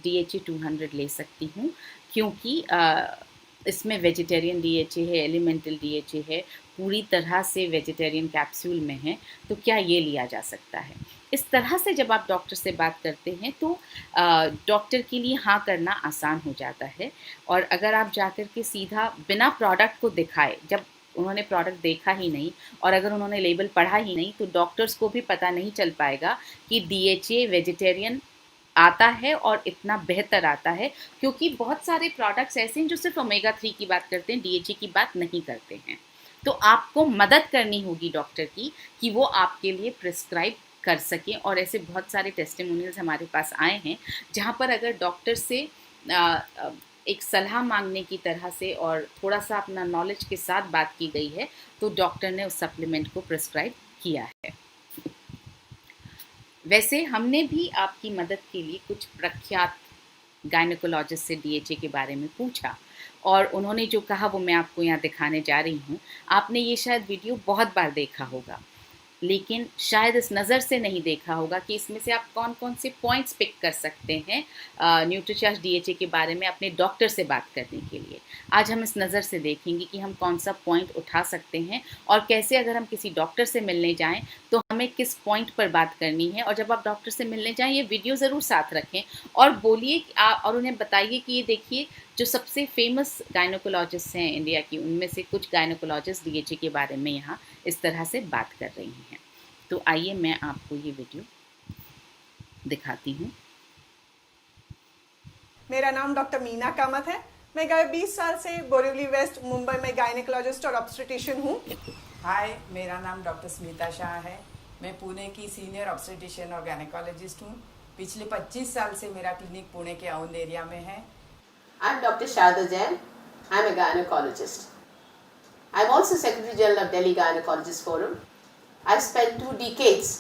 DHA 200 ले सकती हूँ, क्योंकि इसमें वेजिटेरियन DHA है, एलिमेंटल DHA है, पूरी तरह से वेजिटेरियन कैप्सूल में है, तो क्या ये लिया जा सकता है? इस तरह से जब आप डॉक्टर से बात करते हैं तो डॉक्टर के लिए हाँ करना आसान हो जाता है। और अगर आप जाकर के सीधा बिना प्रोडक्ट को दिखाए, जब उन्होंने प्रोडक्ट देखा ही नहीं और अगर उन्होंने लेबल पढ़ा ही नहीं, तो डॉक्टर्स को भी पता नहीं चल पाएगा कि DHA वेजिटेरियन आता है और इतना बेहतर आता है, क्योंकि बहुत सारे प्रोडक्ट्स ऐसे हैं जो सिर्फ ओमेगा 3 की बात करते हैं, DHA की बात नहीं करते हैं। तो आपको मदद करनी होगी डॉक्टर की कि वो आपके लिए प्रिस्क्राइब कर सकें। और ऐसे बहुत सारे टेस्टिमोनियल्स हमारे पास आए हैं जहाँ पर अगर डॉक्टर से एक सलाह मांगने की तरह से और थोड़ा सा अपना नॉलेज के साथ बात की गई है, तो डॉक्टर ने उस सप्लीमेंट को प्रिस्क्राइब किया है। वैसे हमने भी आपकी मदद के लिए कुछ प्रख्यात गायनेकोलॉजिस्ट से DHA के बारे में पूछा, और उन्होंने जो कहा वो मैं आपको यहाँ दिखाने जा रही हूँ। आपने ये शायद वीडियो बहुत बार देखा होगा, लेकिन शायद इस नज़र से नहीं देखा होगा कि इसमें से आप कौन कौन से पॉइंट्स पिक कर सकते हैं न्यूट्रीचार्ज DHA के बारे में अपने डॉक्टर से बात करने के लिए। आज हम इस नज़र से देखेंगे कि हम कौन सा पॉइंट उठा सकते हैं और कैसे अगर हम किसी डॉक्टर से मिलने जाएं तो हमें किस पॉइंट पर बात करनी है। और जब आप डॉक्टर से मिलने जाएं ये वीडियो ज़रूर साथ रखें और बोलिए और उन्हें बताइए कि ये देखिए जो सबसे फेमस गायनेकोलॉजिस्ट हैं इंडिया की, उनमें से कुछ गायनेकोलॉजिस्ट DHA के बारे में यहाँ इस तरह से बात कर रही हैं। तो आइए मैं आपको ये वीडियो दिखाती हूँ। मेरा नाम डॉक्टर मीना कामत है। मैं गए 20 साल से बोरिवली वेस्ट मुंबई में गायनेकोलॉजिस्ट और ऑब्स्टेट्रिशियन हूँ। हाय, मेरा नाम डॉक्टर स्मिता शाह है। मैं पुणे की सीनियर ऑब्स्टेट्रिशियन और गायनेकोलॉजिस्ट हूँ। पिछले 25 साल से मेरा क्लिनिक पुणे के औंध एरिया में है। I'm Dr. Sharda Jain. I'm a gynecologist. I'm also Secretary General of Delhi Gynecologist Forum. I've spent 2 decades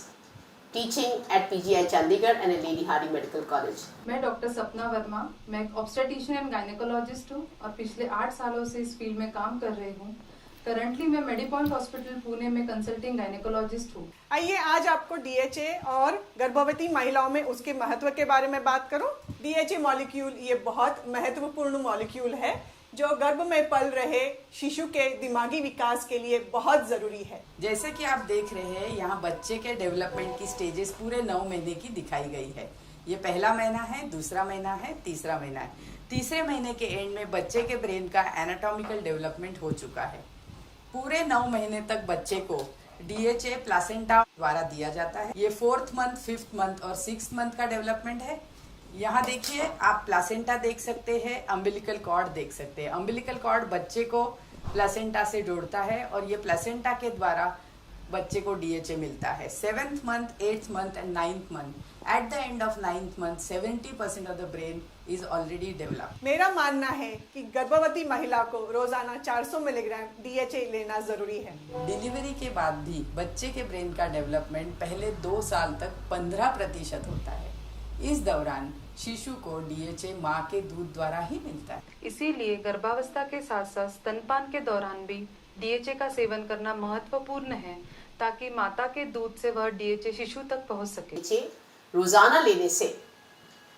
teaching at PGI Chandigarh and at Lady Hardy Medical College. मैं doctor सपना वर्मा, मैं एक obstetrician and gynaecologist हूँ और पिछले 8 सालों से इस फील्ड में काम कर रही हूँ। करंटली मैं मेडिपॉइंट हॉस्पिटल पुणे में कंसल्टिंग गायनेकोलॉजिस्ट हूँ। आइए आज आपको डीएचए और गर्भवती महिलाओं में उसके महत्व के बारे में बात करूं। डीएचए मॉलिक्यूल ये बहुत महत्वपूर्ण मॉलिक्यूल है जो गर्भ में पल रहे शिशु के दिमागी विकास के लिए बहुत जरूरी है। जैसे कि आप देख रहे हैं, यहाँ बच्चे के डेवलपमेंट की स्टेजेस पूरे 9 महीने की दिखाई गई है। ये पहला महीना है, दूसरा महीना है, तीसरा महीना है। तीसरे महीने के एंड में बच्चे के ब्रेन का एनाटॉमिकल डेवलपमेंट हो चुका है। पूरे 9 महीने तक बच्चे को डीएचए प्लासेंटा द्वारा दिया जाता है। ये 4th मंथ, 5th मंथ और 6th मंथ का डेवलपमेंट है। यहाँ देखिए, आप प्लासेंटा देख सकते हैं, अम्बिलिकल कॉर्ड देख सकते हैं। अम्बिलिकल कॉर्ड बच्चे को प्लासेंटा से जोड़ता है और ये प्लासेंटा के द्वारा बच्चे को डीएचए मिलता है। 7th month, 8th month and 9th month. At the end of 9th month 70% of the brain is already developed. मेरा मानना है कि गर्भवती महिला को रोजाना 400 मिलीग्राम डीएचए लेना जरूरी है। डिलीवरी के बाद भी बच्चे के ब्रेन का डेवलपमेंट पहले 2 साल तक 15% होता है। इस दौरान शिशु को डीएचए माँ के दूध द्वारा ही मिलता है। इसीलिए गर्भावस्था के साथ साथ स्तनपान के दौरान भी डीएचए का सेवन करना महत्वपूर्ण है ताकि माता के दूध से वह डीएचए शिशु तक पहुंच सके। डीएचए रोजाना लेने से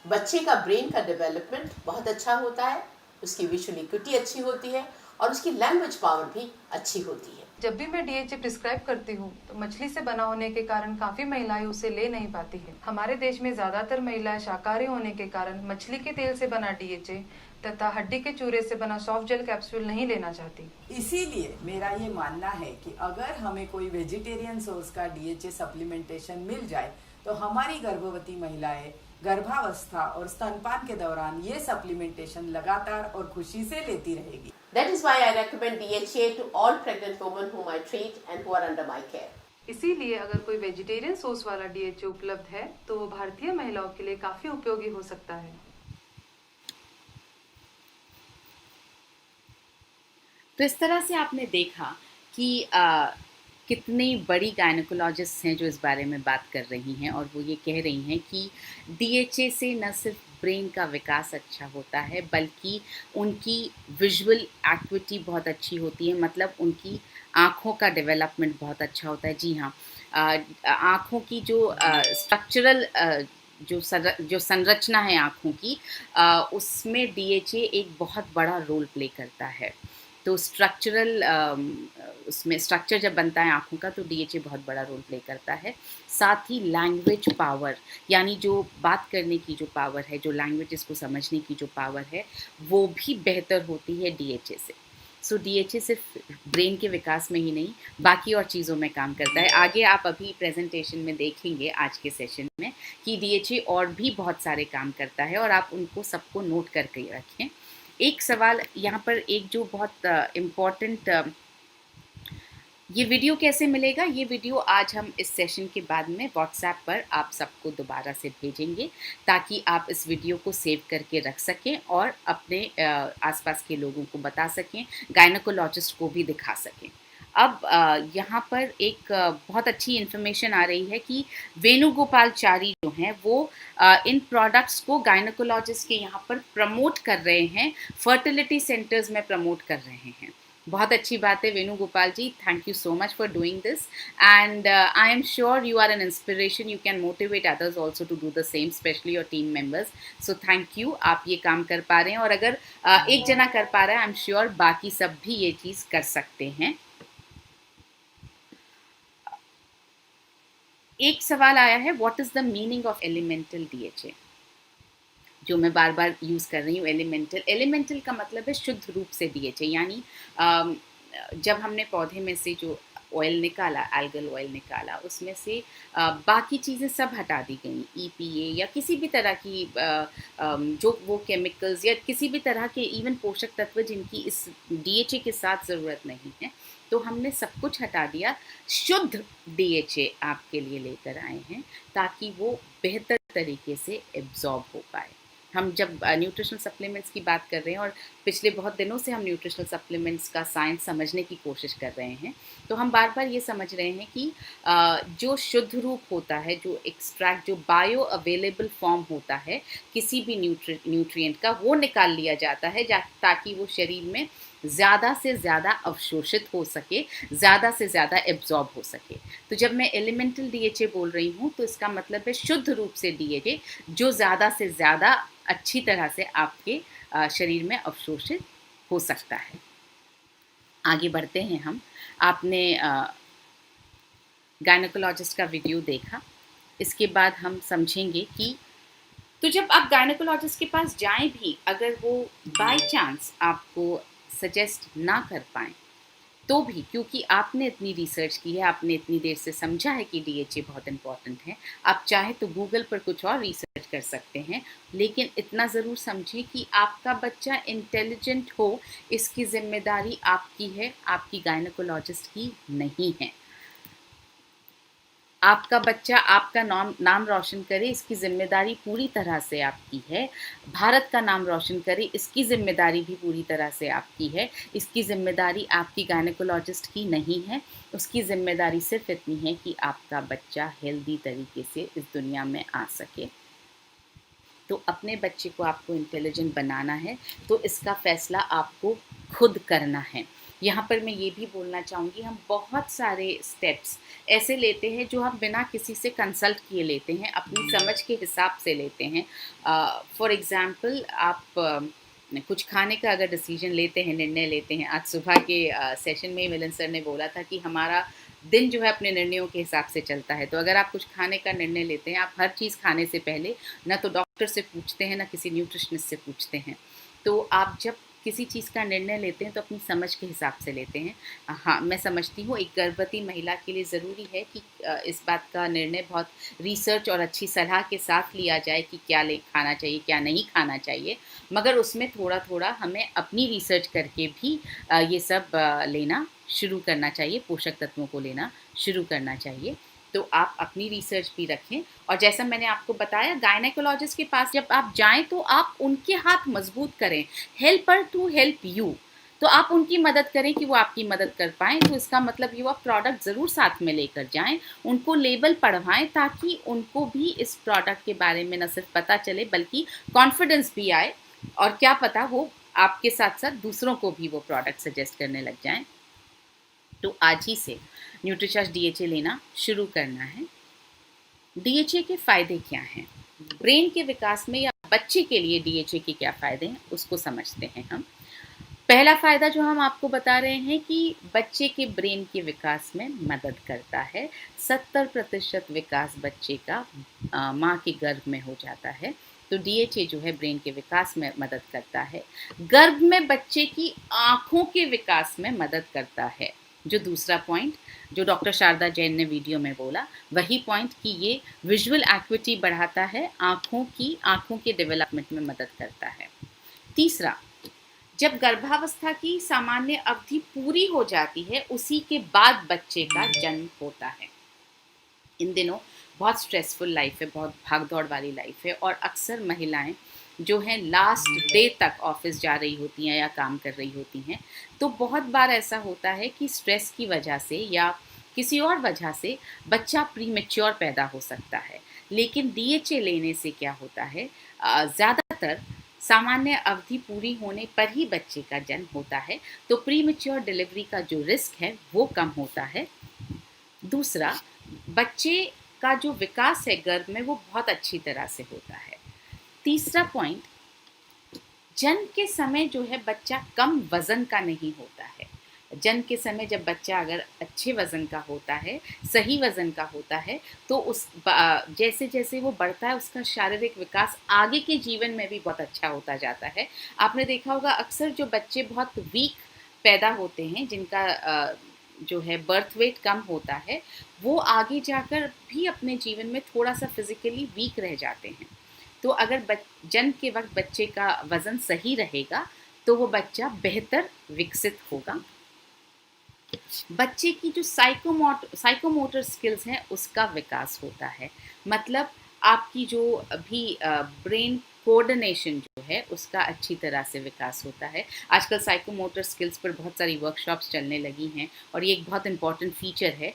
बच्चे का ब्रेन का डेवलपमेंट बहुत अच्छा होता है, उसकी विजुअल इक्विटी अच्छी होती है और उसकी लैंग्वेज पावर भी अच्छी होती है। जब भी मैं डीएचए प्रिस्क्राइब करती हूँ तो मछली से बना होने के कारण काफी महिलाएं उसे ले नहीं पाती है। हमारे देश में ज्यादातर महिलाएं शाकाहारी होने के कारण मछली के तेल से बना डीएचए तथा हड्डी के चूरे से बना सॉफ्ट जेल कैप्सूल नहीं लेना चाहती। इसीलिए मेरा ये मानना है कि अगर हमें कोई वेजिटेरियन सोर्स का डीएचए सप्लीमेंटेशन मिल जाए तो हमारी गर्भवती महिलाएं गर्भावस्था और स्तनपान के दौरान ये सप्लीमेंटेशन लगातार और खुशी से लेती रहेगी। That is why I recommend DHA to all pregnant women whom I treat and who are under my care. इसीलिए अगर कोई वेजिटेरियन सोर्स वाला डीएचए उपलब्ध है तो वो भारतीय महिलाओं के लिए काफी उपयोगी हो सकता है। तो इस तरह से आपने देखा कि कितनी बड़ी गायनेकोलॉजिस्ट हैं जो इस बारे में बात कर रही हैं और वो ये कह रही हैं कि डीएचए से न सिर्फ ब्रेन का विकास अच्छा होता है बल्कि उनकी विजुअल एक्टिविटी बहुत अच्छी होती है, मतलब उनकी आँखों का डेवलपमेंट बहुत अच्छा होता है। जी हाँ, आँखों की जो स्ट्रक्चरल जो संरचना है आँखों की, उसमें डीएचए एक बहुत बड़ा रोल प्ले करता है। तो स्ट्रक्चरल उसमें स्ट्रक्चर जब बनता है आँखों का तो डीएचए बहुत बड़ा रोल प्ले करता है। साथ ही लैंग्वेज पावर, यानी जो बात करने की जो पावर है, जो लैंग्वेजेस को समझने की जो पावर है, वो भी बेहतर होती है डीएचए से। सो डीएचए सिर्फ ब्रेन के विकास में ही नहीं, बाकी और चीज़ों में काम करता है। आगे आप अभी प्रेजेंटेशन में देखेंगे आज के सेशन में कि डीएचए और भी बहुत सारे काम करता है और आप उनको सबको नोट करके रखें। एक सवाल यहाँ पर, एक जो बहुत इम्पॉर्टेंट, ये वीडियो कैसे मिलेगा? ये वीडियो आज हम इस सेशन के बाद में व्हाट्सएप पर आप सबको दोबारा से भेजेंगे ताकि आप इस वीडियो को सेव करके रख सकें और अपने आसपास के लोगों को बता सकें, गायनेकोलॉजिस्ट को भी दिखा सकें। अब यहाँ पर एक बहुत अच्छी इन्फॉर्मेशन आ रही है कि वेणुगोपालचारी जो हैं वो इन प्रोडक्ट्स को गायनेकोलॉजिस्ट के यहाँ पर प्रमोट कर रहे हैं, फर्टिलिटी सेंटर्स में प्रमोट कर रहे हैं। बहुत अच्छी बात है Venugopal ji, thank you so much for doing this and I am sure you are an inspiration, you can motivate others also to do the same, specially your team members. So thank you, आप ये काम कर पा रहे हैं और अगर एक जना कर पा रहा है, आई एम श्योर बाकी सब भी ये चीज़ कर सकते हैं। एक सवाल आया है, what is the meaning of elemental DHA, जो मैं बार बार यूज़ कर रही हूँ। एलिमेंटल का मतलब है शुद्ध रूप से डीएचए, यानी जब हमने पौधे में से जो ऑयल निकाला, एल्गल ऑयल निकाला, उसमें से बाकी चीज़ें सब हटा दी गई, EPA या किसी भी तरह की जो वो केमिकल्स या किसी भी तरह के इवन पोषक तत्व जिनकी इस DHA के साथ ज़रूरत नहीं है, तो हमने सब कुछ हटा दिया। शुद्ध DHA आपके लिए लेकर आए हैं ताकि वो बेहतर तरीके से एब्जॉर्ब हो पाए। हम जब न्यूट्रिशनल सप्लीमेंट्स की बात कर रहे हैं और पिछले बहुत दिनों से हम न्यूट्रिशनल सप्लीमेंट्स का साइंस समझने की कोशिश कर रहे हैं, तो हम बार बार ये समझ रहे हैं कि जो शुद्ध रूप होता है, जो एक्सट्रैक्ट, जो बायो अवेलेबल फॉर्म होता है किसी भी न्यूट्रिएंट का, वो निकाल लिया जाता है ताकि वो शरीर में ज़्यादा से ज़्यादा अवशोषित हो सके, ज़्यादा से ज़्यादा एब्जॉर्ब हो सके। तो जब मैं एलिमेंटल DHA बोल रही हूँ तो इसका मतलब है शुद्ध रूप से DHA जो ज़्यादा से ज़्यादा अच्छी तरह से आपके शरीर में अवशोषित हो सकता है। आगे बढ़ते हैं हम। आपने गायनेकोलॉजिस्ट का वीडियो देखा, इसके बाद हम समझेंगे कि तो जब आप गायनेकोलॉजिस्ट के पास जाएं भी, अगर वो बाय चांस आपको सजेस्ट ना कर पाएँ तो भी, क्योंकि आपने इतनी रिसर्च की है, आपने इतनी देर से समझा है कि DHA बहुत इम्पॉर्टेंट है, आप चाहे तो गूगल पर कुछ और रिसर्च कर सकते हैं, लेकिन इतना ज़रूर समझें कि आपका बच्चा इंटेलिजेंट हो, इसकी जिम्मेदारी आपकी है, आपकी गायनेकोलॉजिस्ट की नहीं है। आपका बच्चा आपका नाम रोशन करे, इसकी ज़िम्मेदारी पूरी तरह से आपकी है। भारत का नाम रोशन करे, इसकी ज़िम्मेदारी भी पूरी तरह से आपकी है। इसकी ज़िम्मेदारी आपकी गायनेकोलॉजिस्ट की नहीं है। उसकी ज़िम्मेदारी सिर्फ इतनी है कि आपका बच्चा हेल्दी तरीके से इस दुनिया में आ सके। तो अपने बच्चे को आपको इंटेलिजेंट बनाना है, तो इसका फ़ैसला आपको खुद करना है। यहाँ पर मैं ये भी बोलना चाहूँगी, हम बहुत सारे स्टेप्स ऐसे लेते हैं जो हम बिना किसी से कंसल्ट किए लेते हैं, अपनी समझ के हिसाब से लेते हैं। फॉर एग्ज़ाम्पल, आप कुछ खाने का अगर डिसीजन लेते हैं, निर्णय लेते हैं। आज सुबह के सेशन में मिलन सर ने बोला था कि हमारा दिन जो है अपने निर्णयों के हिसाब से चलता है। तो अगर आप कुछ खाने का निर्णय लेते हैं, आप हर चीज़ खाने से पहले ना तो डॉक्टर से पूछते हैं, ना किसी न्यूट्रिशनिस्ट से पूछते हैं। तो आप जब किसी चीज़ का निर्णय लेते हैं तो अपनी समझ के हिसाब से लेते हैं। हाँ, मैं समझती हूँ एक गर्भवती महिला के लिए ज़रूरी है कि इस बात का निर्णय बहुत रिसर्च और अच्छी सलाह के साथ लिया जाए कि क्या खाना चाहिए, क्या नहीं खाना चाहिए, मगर उसमें थोड़ा थोड़ा हमें अपनी रिसर्च करके भी ये सब लेना शुरू करना चाहिए, पोषक तत्वों को लेना शुरू करना चाहिए। तो आप अपनी रिसर्च भी रखें। और जैसा मैंने आपको बताया, गायनेकोलॉजिस्ट के पास जब आप जाएं तो आप उनके हाथ मजबूत करें, हेल्पर टू हेल्प यू। तो आप उनकी मदद करें कि वो आपकी मदद कर पाएँ। तो इसका मतलब ये, आप प्रोडक्ट ज़रूर साथ में लेकर जाएं, उनको लेबल पढ़वाएं ताकि उनको भी इस प्रोडक्ट के बारे में न सिर्फ पता चले बल्कि कॉन्फिडेंस भी आए, और क्या पता वो आपके साथ साथ दूसरों को भी वो प्रोडक्ट सजेस्ट करने लग जाएँ। तो आज ही से न्यूट्रीचार्ज DHA लेना शुरू करना है। DHA के फ़ायदे क्या हैं, ब्रेन के विकास में या बच्चे के लिए DHA के क्या फ़ायदे हैं, उसको समझते हैं हम। पहला फ़ायदा जो हम आपको बता रहे हैं कि बच्चे के ब्रेन के विकास में मदद करता है। 70% विकास बच्चे का माँ के गर्भ में हो जाता है। तो DHA जो है ब्रेन के विकास में मदद करता है। गर्भ में बच्चे की आँखों के विकास में मदद करता है। जो दूसरा पॉइंट जो डॉक्टर शारदा जैन ने वीडियो में बोला, वही पॉइंट कि ये विजुअल एक्टिविटी बढ़ाता है, आँखों के डेवलपमेंट में मदद करता है। तीसरा, जब गर्भावस्था की सामान्य अवधि पूरी हो जाती है, उसी के बाद बच्चे का जन्म होता है। इन दिनों बहुत स्ट्रेसफुल लाइफ है, बहुत भागदौड़ वाली लाइफ है, और अक्सर महिलाएं जो हैं लास्ट डे तक ऑफिस जा रही होती हैं या काम कर रही होती हैं। तो बहुत बार ऐसा होता है कि स्ट्रेस की वजह से या किसी और वजह से बच्चा प्रीमेच्योर पैदा हो सकता है। लेकिन DHA लेने से क्या होता है, ज़्यादातर सामान्य अवधि पूरी होने पर ही बच्चे का जन्म होता है। तो प्रीमेच्योर डिलीवरी का जो रिस्क है वो कम होता है। दूसरा, बच्चे का जो विकास है गर्भ में वो बहुत अच्छी तरह से होता है। तीसरा पॉइंट, जन्म के समय जो है बच्चा कम वज़न का नहीं होता है। जन्म के समय जब बच्चा अगर अच्छे वज़न का होता है, सही वज़न का होता है, तो उस जैसे जैसे वो बढ़ता है उसका शारीरिक विकास आगे के जीवन में भी बहुत अच्छा होता जाता है। आपने देखा होगा अक्सर जो बच्चे बहुत वीक पैदा होते हैं, जिनका जो है बर्थ वेट कम होता है, वो आगे जाकर भी अपने जीवन में थोड़ा सा फिजिकली वीक रह जाते हैं। तो अगर जन्म के वक्त बच्चे का वज़न सही रहेगा तो वो बच्चा बेहतर विकसित होगा। बच्चे की जो साइकोमोटर स्किल्स हैं उसका विकास होता है। मतलब आपकी जो भी ब्रेन कोऑर्डिनेशन जो है उसका अच्छी तरह से विकास होता है। आजकल साइकोमोटर स्किल्स पर बहुत सारी वर्कशॉप्स चलने लगी हैं और ये एक बहुत इम्पॉर्टेंट फीचर है।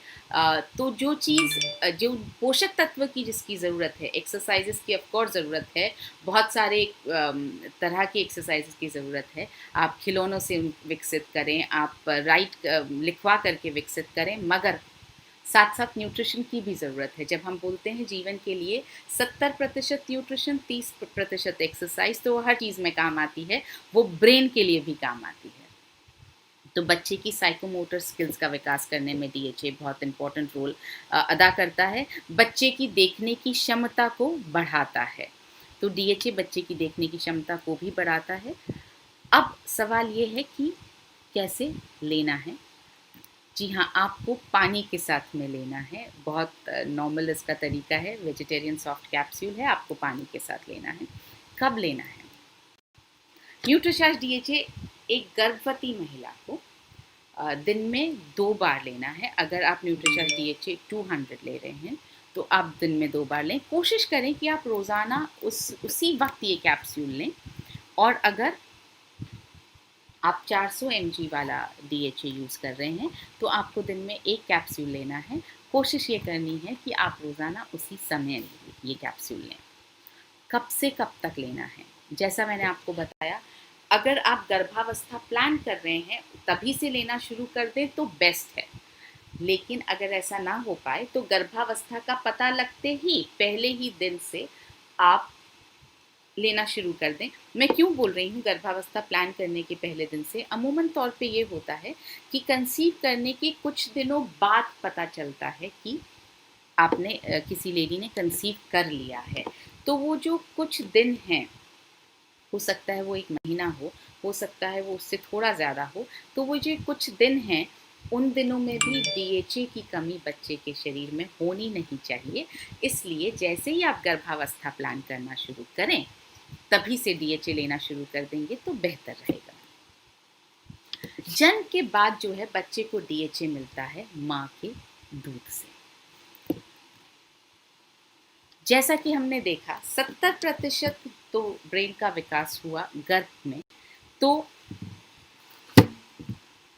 तो जो चीज़ जो पोषक तत्व की जिसकी ज़रूरत है, एक्सरसाइजेस की ऑफकोर्स ज़रूरत है, बहुत सारे तरह की एक्सरसाइजेस की ज़रूरत है। आप खिलौनों से विकसित करें, आप लिखवा करके विकसित करें, मगर साथ साथ न्यूट्रिशन की भी ज़रूरत है। जब हम बोलते हैं जीवन के लिए 70% न्यूट्रिशन, 30% एक्सरसाइज, तो वो हर चीज़ में काम आती है, वो ब्रेन के लिए भी काम आती है। तो बच्चे की साइकोमोटर स्किल्स का विकास करने में डीएचए बहुत इम्पोर्टेंट रोल अदा करता है। बच्चे की देखने की क्षमता को बढ़ाता है, तो डीएचए बच्चे की देखने की क्षमता को भी बढ़ाता है। अब सवाल ये है कि कैसे लेना है। जी हाँ, आपको पानी के साथ में लेना है। बहुत नॉर्मल इसका तरीका है, वेजिटेरियन सॉफ्ट कैप्सूल है, आपको पानी के साथ लेना है। कब लेना है? न्यूट्रिचार्ज डीएचए एक गर्भवती महिला को दिन में 2 बार लेना है। अगर आप न्यूट्रिचार्ज डीएचए 200 ले रहे हैं तो आप दिन में 2 बार लें। कोशिश करें कि आप रोज़ाना उसी वक्त ये कैप्सूल लें। और अगर आप 400 mg वाला डीएचए यूज़ कर रहे हैं तो आपको दिन में 1 कैप्सूल लेना है। कोशिश ये करनी है कि आप रोज़ाना उसी समय ये कैप्सूल लें। कब से कब तक लेना है? जैसा मैंने आपको बताया, अगर आप गर्भावस्था प्लान कर रहे हैं तभी से लेना शुरू कर दें तो बेस्ट है। लेकिन अगर ऐसा ना हो पाए तो गर्भावस्था का पता लगते ही पहले ही दिन से आप लेना शुरू कर दें। मैं क्यों बोल रही हूँ गर्भावस्था प्लान करने के पहले दिन से? अमूमन तौर पे ये होता है कि कंसीव करने के कुछ दिनों बाद पता चलता है कि आपने किसी लेडी ने कंसीव कर लिया है। तो वो जो कुछ दिन हैं, हो सकता है वो 1 महीना हो सकता है वो उससे थोड़ा ज़्यादा हो, तो वो जो कुछ दिन हैं उन दिनों में भी डीएचए की कमी बच्चे के शरीर में होनी नहीं चाहिए। इसलिए जैसे ही आप गर्भावस्था प्लान करना शुरू करें तभी से डीएचए लेना शुरू कर देंगे तो बेहतर रहेगा। जन्म के बाद जो है बच्चे को डीएचए मिलता है माँ के दूध से। जैसा कि हमने देखा 70% तो ब्रेन का विकास हुआ गर्भ में, तो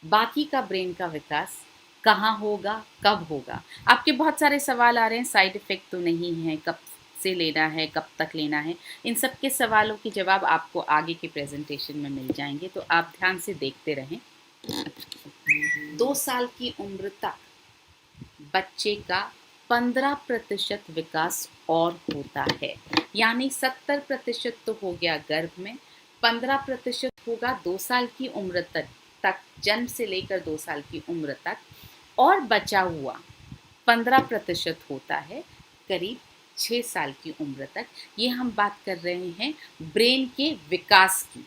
बाकी का ब्रेन का विकास कहाँ होगा, कब होगा? आपके बहुत सारे सवाल आ रहे हैं, साइड इफ़ेक्ट तो नहीं है, कब से लेना है, कब तक लेना है? इन सब के सवालों के जवाब आपको आगे के प्रेजेंटेशन में मिल जाएंगे, तो आप ध्यान से देखते रहें। 2 साल की उम्र तक बच्चे का 15% विकास और होता है, यानी 70% तो हो गया गर्भ में, 15% होगा 2 साल की उम्र तक, जन्म से लेकर 2 साल की उम्र तक, और बचा हुआ 15% होता है करीब 6 साल की उम्र तक। ये हम बात कर रहे हैं ब्रेन के विकास की।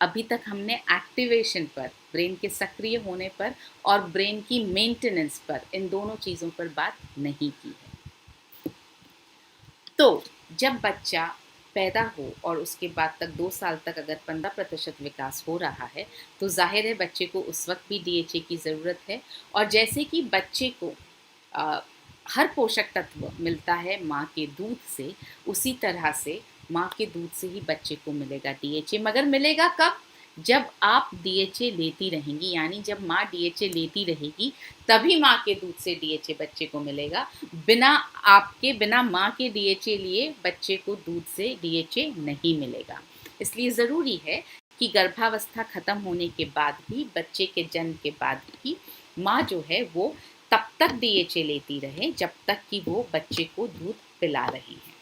अभी तक हमने एक्टिवेशन पर, ब्रेन के सक्रिय होने पर और ब्रेन की मेंटेनेंस पर, इन दोनों चीज़ों पर बात नहीं की है। तो जब बच्चा पैदा हो और उसके बाद तक 2 साल तक अगर 15% विकास हो रहा है तो जाहिर है बच्चे को उस वक्त भी डीएचए की ज़रूरत है। और जैसे कि बच्चे को हर पोषक तत्व मिलता है माँ के दूध से, उसी तरह से माँ के दूध से ही बच्चे को मिलेगा डीएचए। मगर मिलेगा कब? जब आप डीएचए लेती रहेंगी, यानी जब माँ डीएचए लेती रहेगी तभी माँ के दूध से डीएचए बच्चे को मिलेगा। बिना माँ के डीएचए लिए बच्चे को दूध से डीएचए नहीं मिलेगा। इसलिए ज़रूरी है कि गर्भावस्था ख़त्म होने के बाद भी, बच्चे के जन्म के बाद भी माँ जो है वो तब तक डीएचए लेती रहे जब तक कि वो बच्चे को दूध पिला रही है।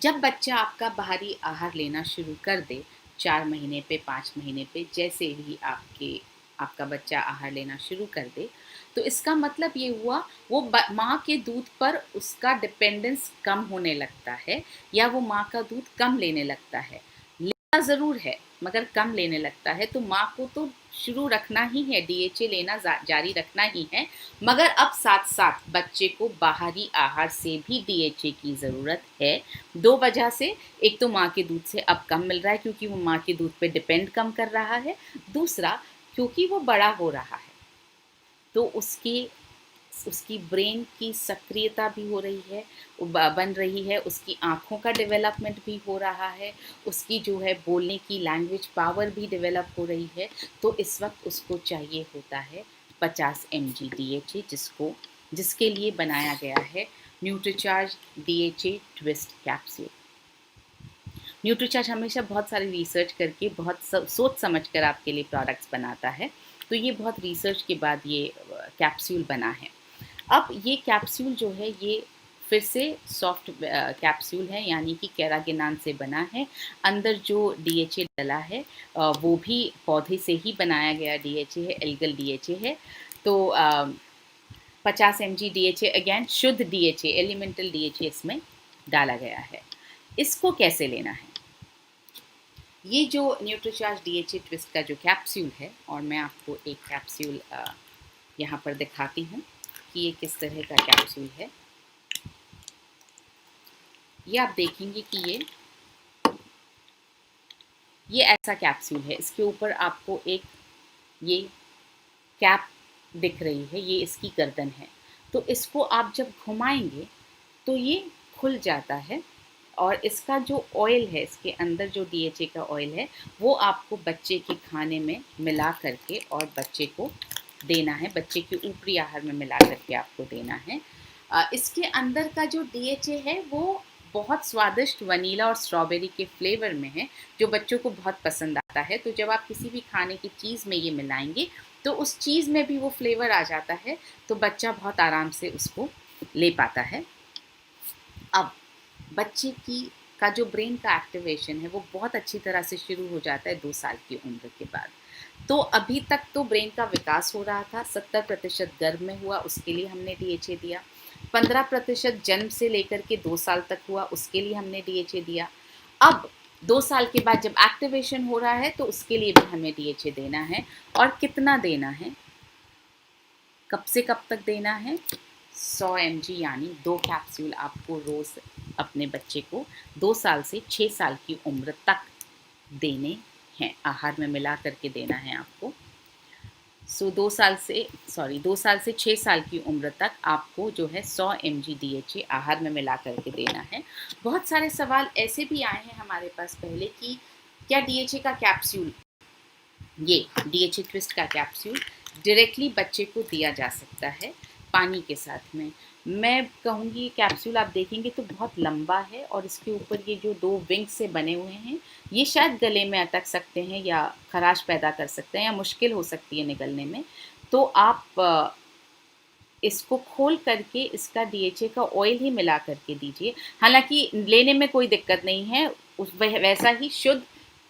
जब बच्चा आपका बाहरी आहार लेना शुरू कर दे, 4 महीने पे, 5 महीने पे, जैसे भी आपका बच्चा आहार लेना शुरू कर दे, तो इसका मतलब ये हुआ वो माँ के दूध पर उसका डिपेंडेंस कम होने लगता है या वो माँ का दूध कम लेने लगता है। लेता ज़रूर है मगर कम लेने लगता है, तो माँ को तो शुरू रखना ही है, डीएचए लेना जारी रखना ही है, मगर अब साथ साथ बच्चे को बाहरी आहार से भी डीएचए की ज़रूरत है। 2 वजह से, एक तो माँ के दूध से अब कम मिल रहा है क्योंकि वो माँ के दूध पे डिपेंड कम कर रहा है, दूसरा क्योंकि वो बड़ा हो रहा है तो उसकी ब्रेन की सक्रियता भी हो रही है, बन रही है, उसकी आँखों का डेवलपमेंट भी हो रहा है, उसकी जो है बोलने की लैंग्वेज पावर भी डेवलप हो रही है। तो इस वक्त उसको चाहिए होता है 50 mg DHA, जिसके लिए बनाया गया है Nutricharge DHA twist capsule. Nutricharge हमेशा बहुत सारी रिसर्च करके बहुत सोच समझ कर आपके लिए प्रोडक्ट्स बनाता है, तो ये बहुत रिसर्च के बाद ये कैप्सूल बना है। अब ये कैप्सूल जो है ये फिर से सॉफ्ट कैप्सूल है, यानी कि कैरागिनान से बना है। अंदर जो DHA डला है वो भी पौधे से ही बनाया गया DHA है, एल्गल DHA है। तो 50 mg DHA, अगेन शुद्ध DHA, एलिमेंटल DHA इसमें डाला गया है। इसको कैसे लेना है? ये जो न्यूट्रीचार्ज DHA ट्विस्ट का जो कैप्सूल है, और मैं आपको एक कैप्सूल यहाँ पर दिखाती हूँ कि ये किस तरह का कैप्सूल है। ये आप देखेंगे कि ये ऐसा कैप्सूल है। इसके ऊपर आपको एक ये कैप दिख रही है, ये इसकी गर्दन है। तो इसको आप जब घुमाएंगे तो ये खुल जाता है, और इसका जो ऑयल है, इसके अंदर जो DHA का ऑयल है, वो आपको बच्चे के खाने में मिला करके और बच्चे को देना है, बच्चे के ऊपरी आहार में मिला करके आपको देना है। इसके अंदर का जो DHA है वो बहुत स्वादिष्ट वनीला और स्ट्रॉबेरी के फ्लेवर में है, जो बच्चों को बहुत पसंद आता है। तो जब आप किसी भी खाने की चीज़ में ये मिलाएंगे तो उस चीज़ में भी वो फ्लेवर आ जाता है, तो बच्चा बहुत आराम से उसको ले पाता है। अब बच्चे का जो ब्रेन का एक्टिवेशन है वो बहुत अच्छी तरह से शुरू हो जाता है 2 साल की उम्र के बाद। तो अभी तक तो ब्रेन का विकास हो रहा था, 70% गर्भ में हुआ, उसके लिए हमने DHA दिया। 15% जन्म से लेकर के 2 साल तक हुआ, उसके लिए हमने DHA दिया। अब 2 साल के बाद जब एक्टिवेशन हो रहा है तो उसके लिए भी हमें DHA देना है। और कितना देना है, कब से कब तक देना है? 100 mg, यानी 2 कैप्सूल आपको रोज़ अपने बच्चे को 2 साल से 6 साल की उम्र तक देने हैं, आहार में मिला करके देना है आपको। 2 साल से 6 साल की उम्र तक आपको जो है 100 mg DHA आहार में मिला करके देना है। बहुत सारे सवाल ऐसे भी आए हैं हमारे पास पहले कि क्या DHA का कैप्सूल, ये DHA ट्विस्ट का कैप्सूल डायरेक्टली बच्चे को दिया जा सकता है पानी के साथ में? मैं कहूँगी कैप्सूल आप देखेंगे तो बहुत लंबा है, और इसके ऊपर ये जो 2 विंग से बने हुए हैं, ये शायद गले में अटक सकते हैं या खराश पैदा कर सकते हैं या मुश्किल हो सकती है निगलने में। तो आप इसको खोल करके इसका DHA का ऑयल ही मिला करके दीजिए। हालांकि लेने में कोई दिक्कत नहीं है, वैसा ही शुद्ध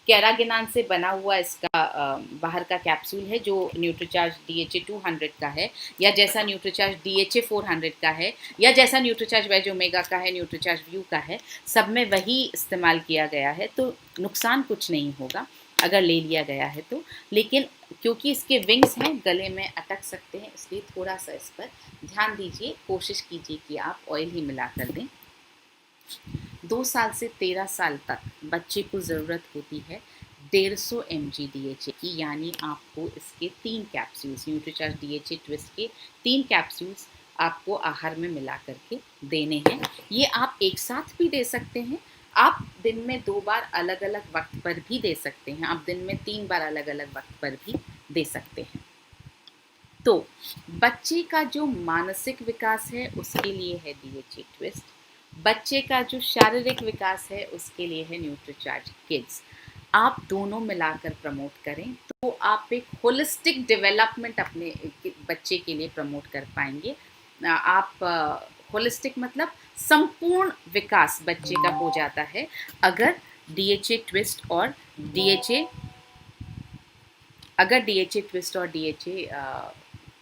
कैरागिनान से बना हुआ इसका बाहर का कैप्सूल है, जो न्यूट्रीचार्ज DHA 200 का है, या जैसा न्यूट्रीचार्ज DHA 400 का है, या जैसा न्यूट्रीचार्ज वेज ओमेगा का है, न्यूट्रीचार्ज व्यू का है, सब में वही इस्तेमाल किया गया है। तो नुकसान कुछ नहीं होगा अगर ले लिया गया है तो, लेकिन क्योंकि इसके विंग्स हैं, गले में अटक सकते हैं, इसलिए थोड़ा सा इस पर ध्यान दीजिए। कोशिश कीजिए कि आप ऑयल ही मिला कर दें। 2 साल से 13 साल तक बच्चे को ज़रूरत होती है 150 mg DHA की, यानी आपको इसके 3 कैप्सूल्स, न्यूट्रीचार्ज DHA ट्विस्ट के 3 कैप्सूल्स आपको आहार में मिला करके देने हैं। ये आप एक साथ भी दे सकते हैं, आप दिन में 2 बार अलग अलग वक्त पर भी दे सकते हैं, आप दिन में 3 बार अलग अलग वक्त पर भी दे सकते हैं। तो बच्चे का जो मानसिक विकास है उसके लिए है DHA ट्विस्ट, बच्चे का जो शारीरिक विकास है उसके लिए है न्यूट्रीचार्ज किड्स। आप दोनों मिलाकर प्रमोट करें तो आप एक होलिस्टिक डेवलपमेंट अपने बच्चे के लिए प्रमोट कर पाएंगे। आप होलिस्टिक मतलब संपूर्ण विकास बच्चे का हो जाता है अगर DHA ट्विस्ट और DHA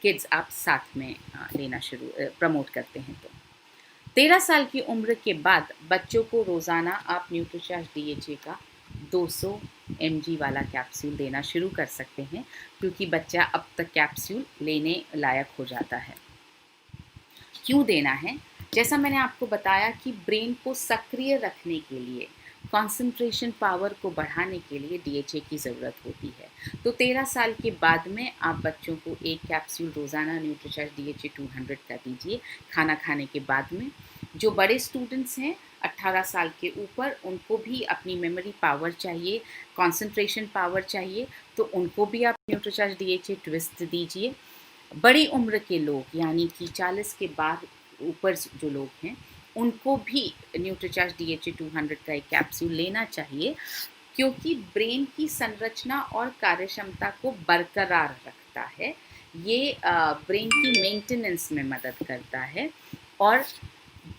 किड्स आप साथ में लेना प्रमोट करते हैं। तो 13 साल की उम्र के बाद बच्चों को रोज़ाना आप न्यूट्रीचार्ज DHA का 200 mg वाला कैप्सूल देना शुरू कर सकते हैं, क्योंकि बच्चा अब तक कैप्सूल लेने लायक हो जाता है। क्यों देना है? जैसा मैंने आपको बताया कि ब्रेन को सक्रिय रखने के लिए, कंसंट्रेशन पावर को बढ़ाने के लिए DHA की ज़रूरत होती है। तो 13 साल के बाद में आप बच्चों को एक कैप्सूल रोज़ाना न्यूट्रीचार्ज DHA 200 का दीजिए खाना खाने के बाद में। जो बड़े स्टूडेंट्स हैं 18 साल के ऊपर, उनको भी अपनी मेमोरी पावर चाहिए, कंसंट्रेशन पावर चाहिए, तो उनको भी आप न्यूट्रीचार्ज DHA ट्विस्ट दीजिए। बड़ी उम्र के लोग यानी कि 40 के बाद ऊपर जो लोग हैं, उनको भी न्यूट्रीचार्ज DHA 200 का एक कैप्सूल लेना चाहिए, क्योंकि ब्रेन की संरचना और कार्यक्षमता को बरकरार रखता है। ये ब्रेन की मेंटेनेंस में मदद करता है, और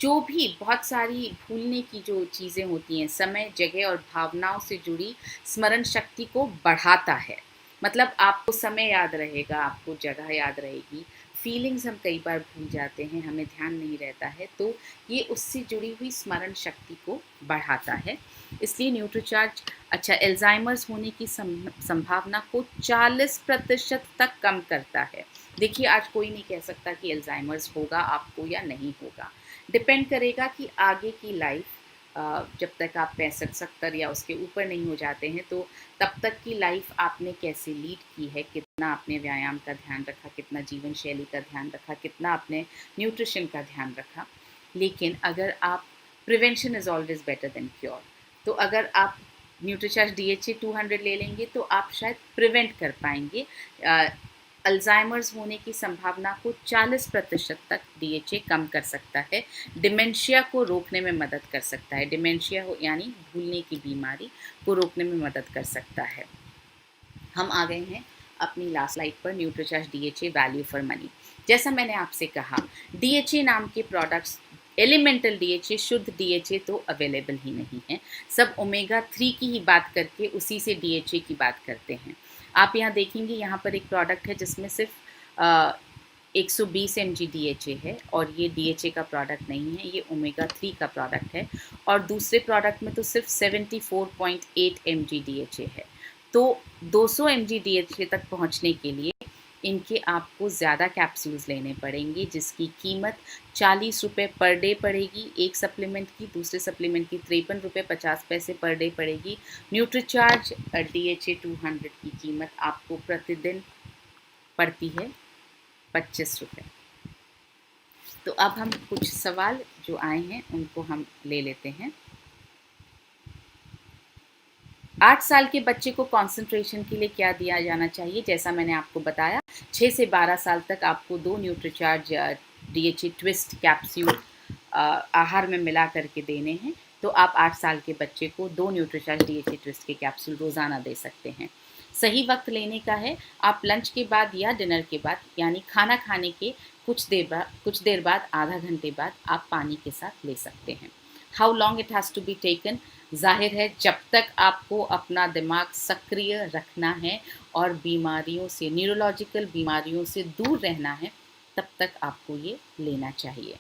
जो भी बहुत सारी भूलने की जो चीज़ें होती हैं, समय, जगह और भावनाओं से जुड़ी स्मरण शक्ति को बढ़ाता है। मतलब आपको समय याद रहेगा, आपको जगह याद रहेगी, फीलिंग्स हम कई बार भूल जाते हैं, हमें ध्यान नहीं रहता है, तो ये उससे जुड़ी हुई स्मरण शक्ति को बढ़ाता है। इसलिए न्यूट्रीचार्ज अच्छा एल्जाइमर्स होने की संभावना को 40% तक कम करता है। देखिए, आज कोई नहीं कह सकता कि एल्जाइमर्स होगा आपको या नहीं होगा। डिपेंड करेगा कि आगे की लाइफ, जब तक आप 65-70 या उसके ऊपर नहीं हो जाते हैं, तो तब तक की लाइफ आपने कैसे लीड की है, कितना आपने व्यायाम का ध्यान रखा, कितना जीवन शैली का ध्यान रखा, कितना आपने न्यूट्रिशन का ध्यान रखा। लेकिन अगर आप prevention is always better than cure, तो अगर आप न्यूट्रीचार्ज DHA 200 ले लेंगे तो आप शायद प्रिवेंट कर पाएंगे। अल्जाइमर्स होने की संभावना को 40% तक DHA कम कर सकता है। डिमेंशिया को रोकने में मदद कर सकता है। डिमेंशिया यानी भूलने की बीमारी को रोकने में मदद कर सकता है। हम आ गए हैं अपनी लास्ट स्लाइड पर, Nutricharge DHA value for money. जैसा मैंने आपसे कहा, DHA नाम के प्रोडक्ट्स, एलिमेंटल DHA, शुद्ध DHA तो अवेलेबल ही नहीं है। सब ओमेगा 3 की ही बात करके उसी से DHA की बात करते हैं। आप यहाँ देखेंगे, यहाँ पर एक प्रोडक्ट है जिसमें सिर्फ 120 mg DHA है, और ये DHA का प्रोडक्ट नहीं है, ये ओमेगा 3 का प्रोडक्ट है। और दूसरे प्रोडक्ट में तो सिर्फ 74.8 mg DHA है। तो 200 mg DHA तक पहुँचने के लिए इनके आपको ज़्यादा कैप्सूल्स लेने पड़ेंगे, जिसकी कीमत 40 रुपये पर डे पड़ेगी एक सप्लीमेंट की। दूसरे सप्लीमेंट की 53 रुपये 50 पैसे पर डे पड़ेगी। न्यूट्रीचार्ज DHA 200 की कीमत आपको प्रतिदिन पड़ती है 25 रुपये। तो अब हम कुछ सवाल जो आए हैं उनको हम ले लेते हैं। 8 साल के बच्चे को कंसंट्रेशन के लिए क्या दिया जाना चाहिए? जैसा मैंने आपको बताया, 6 से 12 साल तक आपको 2 न्यूट्रीचार्ज DHA ट्विस्ट कैप्सूल आहार में मिला करके देने हैं। तो आप 8 साल के बच्चे को 2 न्यूट्रीचार्ज DHA ट्विस्ट के कैप्सूल रोज़ाना दे सकते हैं। सही वक्त लेने का है, आप लंच के बाद या डिनर के बाद, यानी खाना खाने के कुछ देर बाद, आधा घंटे बाद आप पानी के साथ ले सकते हैं। How long it has to be taken? जाहिर है, जब तक आपको अपना दिमाग सक्रिय रखना है और बीमारियों से, न्यूरोलॉजिकल बीमारियों से दूर रहना है, तब तक आपको ये लेना चाहिए।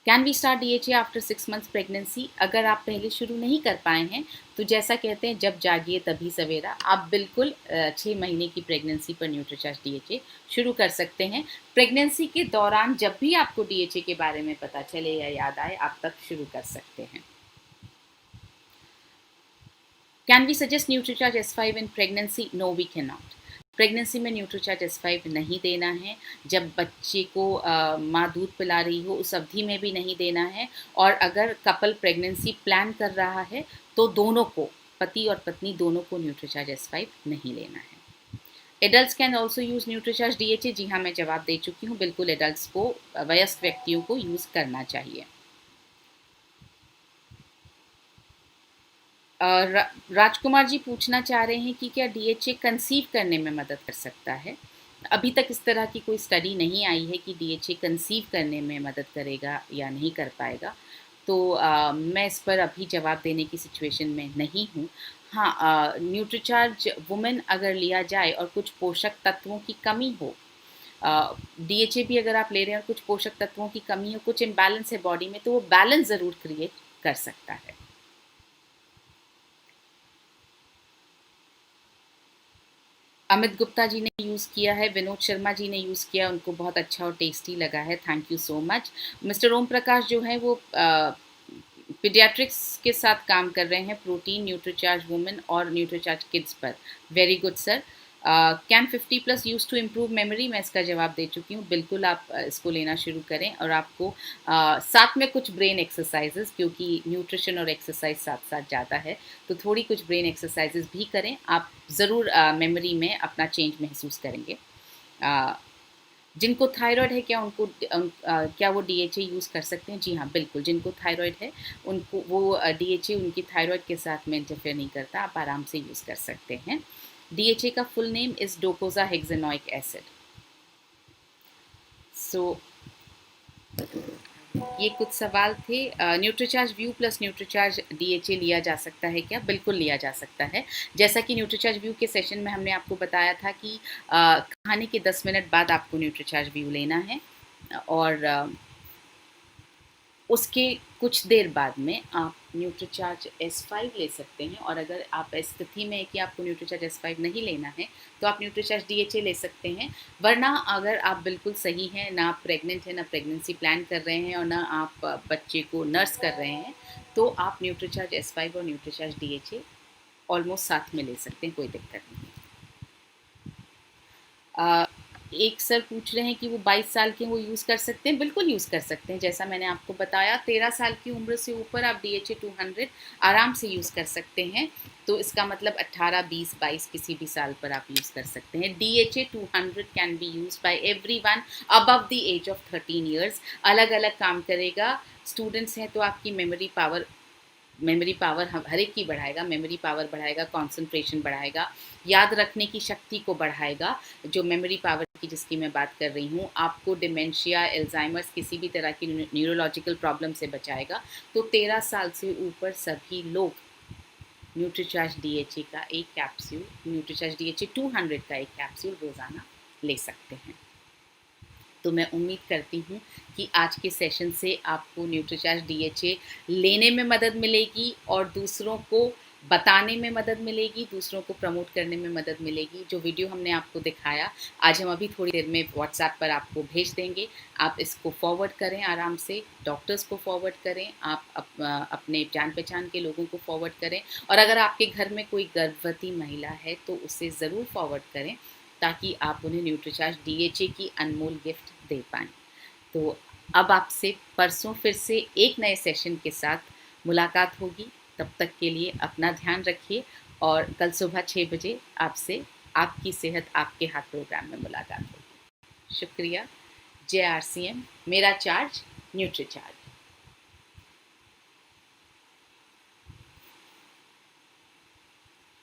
Can we start DHA after 6 months pregnancy? अगर आप पहले शुरू नहीं कर पाए हैं, तो जैसा कहते हैं जब जागिए तभी सवेरा, आप बिल्कुल 6 महीने की प्रेगनेंसी पर न्यूट्रीचार्ज DHA शुरू कर सकते हैं। प्रेगनेंसी के दौरान जब भी आपको DHA के बारे में पता चले या याद आए, आप तब शुरू कर सकते हैं। Can we suggest Nutricharge S5 in pregnancy? No, we can not. Pregnancy में न्यूट्रीचार्ज S5 नहीं देना है। जब बच्चे को माँ दूध पिला रही हो उस अवधि में भी नहीं देना है। और अगर कपल प्रेगनेंसी प्लान कर रहा है तो दोनों को, पति और पत्नी दोनों को न्यूट्रीचार्ज S5 नहीं लेना है। Adults can also use Nutricharge DHA? जी हाँ, मैं जवाब दे चुकी हूँ। बिल्कुल एडल्ट्स को, वयस्क व्यक्तियों को यूज़ करना चाहिए। राजकुमार जी पूछना चाह रहे हैं कि क्या DHA कंसीव करने में मदद कर सकता है? अभी तक इस तरह की कोई स्टडी नहीं आई है कि DHA कंसीव करने में मदद करेगा या नहीं कर पाएगा। तो मैं इस पर अभी जवाब देने की सिचुएशन में नहीं हूँ। हाँ, न्यूट्रीचार्ज वुमेन अगर लिया जाए और कुछ पोषक तत्वों की कमी हो, DHA भी अगर आप ले रहे हैं और कुछ पोषक तत्वों की कमी हो, कुछ इम्बैलेंस है बॉडी में, तो वो बैलेंस ज़रूर क्रिएट कर सकता है। अमित गुप्ता जी ने यूज़ किया है, विनोद शर्मा जी ने यूज़ किया, उनको बहुत अच्छा और टेस्टी लगा है, thank you so much. Mister Om Prakash जो हैं वो पीडियाट्रिक्स के साथ काम कर रहे हैं, प्रोटीन, न्यूट्रीचार्ज वुमेन और न्यूट्रीचार्ज किड्स पर। Very good sir. Can 50+ use to improve memory? मैं इसका जवाब दे चुकी हूँ, बिल्कुल आप इसको लेना शुरू करें। और आपको साथ में कुछ ब्रेन एक्सरसाइजेज, क्योंकि न्यूट्रिशन और एक्सरसाइज साथ साथ जाता है, तो थोड़ी कुछ ब्रेन एक्सरसाइजेज भी करें, आप ज़रूर मेमोरी में अपना चेंज महसूस करेंगे। जिनको थायराइड है क्या क्या वो DHA यूज़ कर सकते हैं? जी हाँ, बिल्कुल, जिनको थायराइड है उनको वो DHA उनकी थायराइड के साथ में इंटरफेयर नहीं करता, आप आराम से यूज़ कर सकते हैं। DHA का फुल नेम इज़ डोकोसाहेक्सेनोइक एसिड। सो ये कुछ सवाल थे। Nutricharge view plus Nutricharge DHA लिया जा सकता है क्या? बिल्कुल लिया जा सकता है। जैसा कि न्यूट्रीचार्ज व्यू के सेशन में हमने आपको बताया था कि खाने के 10 मिनट बाद आपको न्यूट्रीचार्ज व्यू लेना है और उसके कुछ देर बाद में आप न्यूट्रीचार्ज S5 ले सकते हैं। और अगर आप स्थिति में है कि आपको न्यूट्रीचार्ज S5 नहीं लेना है तो आप न्यूट्रीचार्ज DHA ले सकते हैं। वरना अगर आप बिल्कुल सही हैं, ना आप प्रेग्नेंट हैं, ना प्रेगनेंसी प्लान कर रहे हैं और ना आप बच्चे को नर्स कर रहे हैं, तो आप न्यूट्रीचार्ज S5 और न्यूट्रीचार्ज DHA ऑलमोस्ट साथ में ले सकते हैं, कोई दिक्कत नहीं है। एक सर पूछ रहे हैं कि वो 22 साल के वो यूज़ कर सकते हैं? बिल्कुल यूज़ कर सकते हैं। जैसा मैंने आपको बताया, 13 साल की उम्र से ऊपर आप DHA 200 आराम से यूज़ कर सकते हैं। तो इसका मतलब 18, 20, 22 किसी भी साल पर आप यूज़ कर सकते हैं। DHA 200 can be use by everyone above the age of 13 years. अलग अलग काम करेगा। स्टूडेंट्स हैं तो आपकी मेमोरी पावर हर एक की बढ़ाएगा, मेमोरी पावर बढ़ाएगा, कंसंट्रेशन बढ़ाएगा, याद रखने की शक्ति को बढ़ाएगा। जो मेमोरी पावर की जिसकी मैं बात कर रही हूँ, आपको डिमेंशिया, एल्जाइमर्स, किसी भी तरह की न्यूरोलॉजिकल प्रॉब्लम से बचाएगा। तो 13 साल से ऊपर सभी लोग न्यूट्रीचार्ज DHA का एक कैप्सूल, न्यूट्रीचार्ज DHA 200 का एक कैप्सूल रोज़ाना ले सकते हैं। तो मैं उम्मीद करती हूँ कि आज के सेशन से आपको न्यूट्रीचार्ज DHA लेने में मदद मिलेगी और दूसरों को बताने में मदद मिलेगी, दूसरों को प्रमोट करने में मदद मिलेगी। जो वीडियो हमने आपको दिखाया आज हम अभी थोड़ी देर में व्हाट्सएप पर आपको भेज देंगे। आप इसको फॉरवर्ड करें आराम से, डॉक्टर्स को फॉरवर्ड करें, आप अपने जान पहचान के लोगों को फॉरवर्ड करें। और अगर आपके घर में कोई गर्भवती महिला है तो उसे ज़रूर फॉरवर्ड करें, ताकि आप उन्हें न्यूट्रीचार्ज DHA की अनमोल गिफ्ट दे पाएँ। तो अब आपसे परसों फिर से एक नए सेशन के साथ मुलाकात होगी। तब तक के लिए अपना ध्यान रखिए और कल सुबह 6 बजे आपसे आपकी सेहत आपके हाथ प्रोग्राम में मुलाकात होगी। शुक्रिया। जय RCM, मेरा चार्ज न्यूट्रीचार्ज।